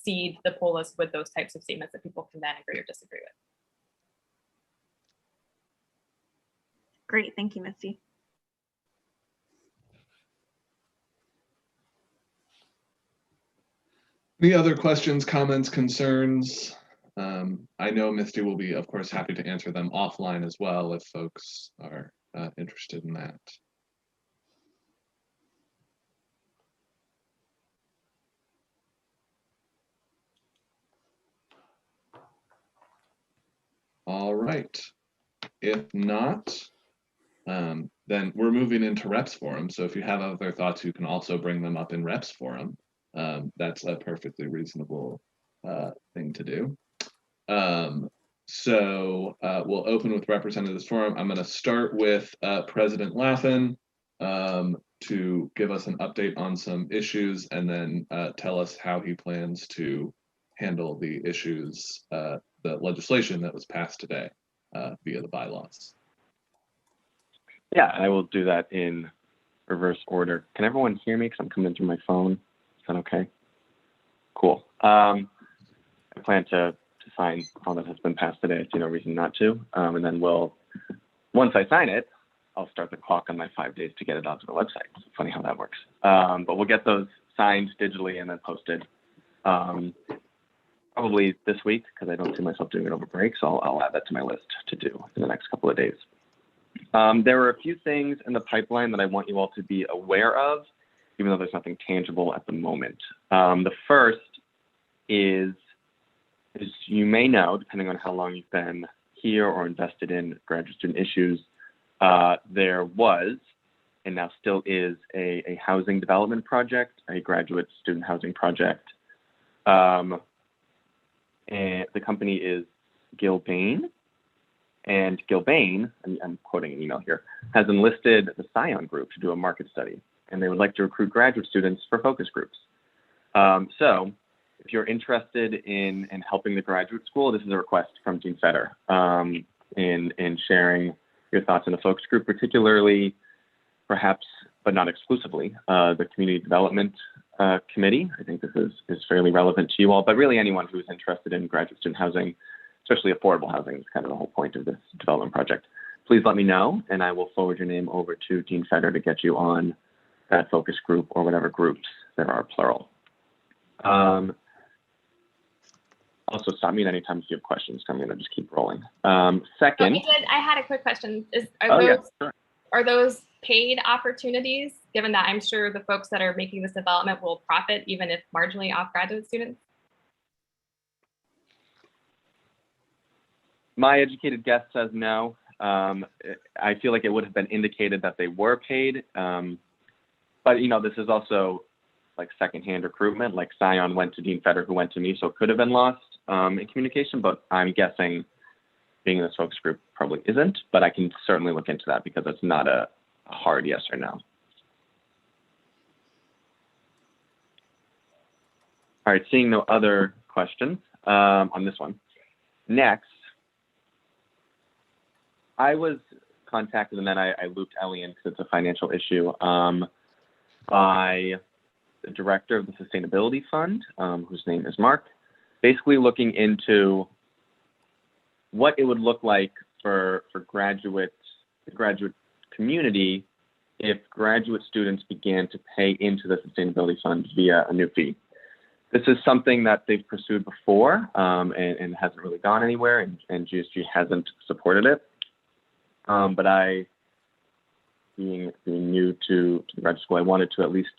seed the Polis with those types of statements that people can then agree or disagree with. Great, thank you, Misty. Any other questions, comments, concerns I know Misty will be, of course, happy to answer them offline as well if folks are interested in that. All right. If not, then we're moving into reps forum. So if you have other thoughts, you can also bring them up in reps forum. That's a perfectly reasonable thing to do. So we'll open with representatives forum. I'm going to start with President Laffin to give us an update on some issues and then tell us how he plans to handle the issues, the legislation that was passed today via the bylaws. Yeah, I will do that in reverse order. Can everyone hear me? Because I'm coming through my phone. Is that okay? Cool. I plan to sign all that has been passed today. I see no reason not to. And then once I sign it, I'll start the clock on my 5 days to get it onto the website. It's funny how that works. But we'll get those signed digitally and then posted probably this week, because I don't see myself doing it over break. So I'll add that to my list to do in the next couple of days. There are a few things in the pipeline that I want you all to be aware of, even though there's nothing tangible at the moment. The first is, as you may know, depending on how long you've been here or invested in graduate student issues, there was, and now still is, a housing development project, a graduate student housing project. And the company is Gilbane. And Gilbane, I'm quoting an email here, has enlisted the Scion Group to do a market study, and they would like to recruit graduate students for focus groups. So if you're interested in helping the graduate school, this is a request from Dean Fetter in sharing your thoughts in a focus group, particularly, perhaps, but not exclusively, the Community Development Committee. I think this is fairly relevant to you all, but really anyone who is interested in graduate student housing, especially affordable housing, is kind of the whole point of this development project. Please let me know, and I will forward your name over to Dean Fetter to get you on that focus group or whatever groups there are, plural. Also, stop me at any time if you have questions. I'm going to just keep rolling. Second. I had a quick question. Yeah, sure. Are those paid opportunities, given that I'm sure the folks that are making this development will profit, even if marginally off graduate students? My educated guess says no. I feel like it would have been indicated that they were paid. But, this is also like secondhand recruitment. Like Scion went to Dean Fetter, who went to me, so it could have been lost in communication. But I'm guessing being in this focus group probably isn't. But I can certainly look into that because it's not a hard yes or no. All right, seeing no other questions on this one. Next. I was contacted, and then I looped Ellie in because it's a financial issue, by the director of the Sustainability Fund, whose name is Mark, basically looking into what it would look like for the graduate community if graduate students began to pay into the Sustainability Fund via a new fee. This is something that they've pursued before and hasn't really gone anywhere, and GSG hasn't supported it. But I, being new to the graduate school, I wanted to at least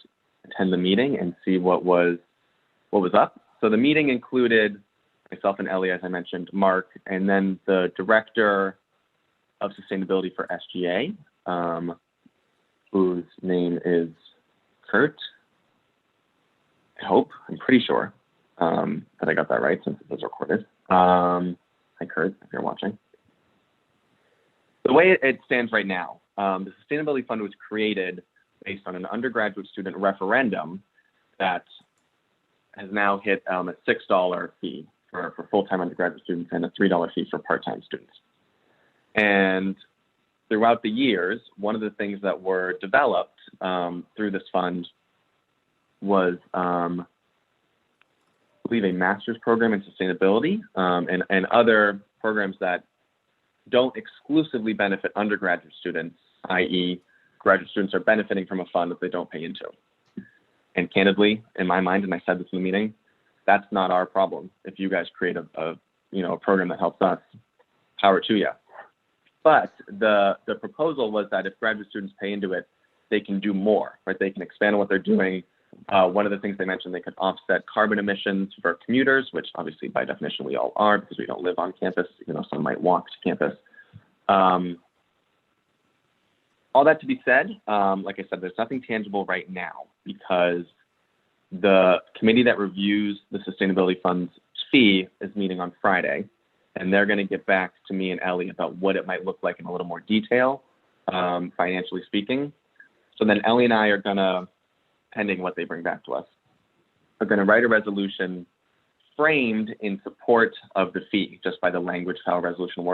attend the meeting and see what was up. So the meeting included myself and Ellie, as I mentioned, Mark, and then the director of sustainability for SGA, whose name is Kurt. I'm pretty sure that I got that right since it was recorded. Hi, Kurt, if you're watching. The way it stands right now, the Sustainability Fund was created based on an undergraduate student referendum that has now hit a $6 fee for full-time undergraduate students and a $3 fee for part-time students. And throughout the years, one of the things that were developed through this fund was, I believe, a master's program in sustainability and other programs that don't exclusively benefit undergraduate students, i.e. graduate students are benefiting from a fund that they don't pay into. And candidly, in my mind, and I said this in the meeting, that's not our problem. If you guys create a a program that helps us, power to you. But the proposal was that if graduate students pay into it, they can do more, right? They can expand on what they're doing. One of the things they mentioned, they could offset carbon emissions for commuters, which obviously by definition we all are because we don't live on campus, some might walk to campus. All that to be said, like I said, there's nothing tangible right now because the committee that reviews the Sustainability Fund's fee is meeting on Friday, and they're going to get back to me and Ellie about what it might look like in a little more detail, financially speaking. So then Ellie and I are going to, pending what they bring back to us, are going to write a resolution framed in support of the fee, just by the language of how a resolution works.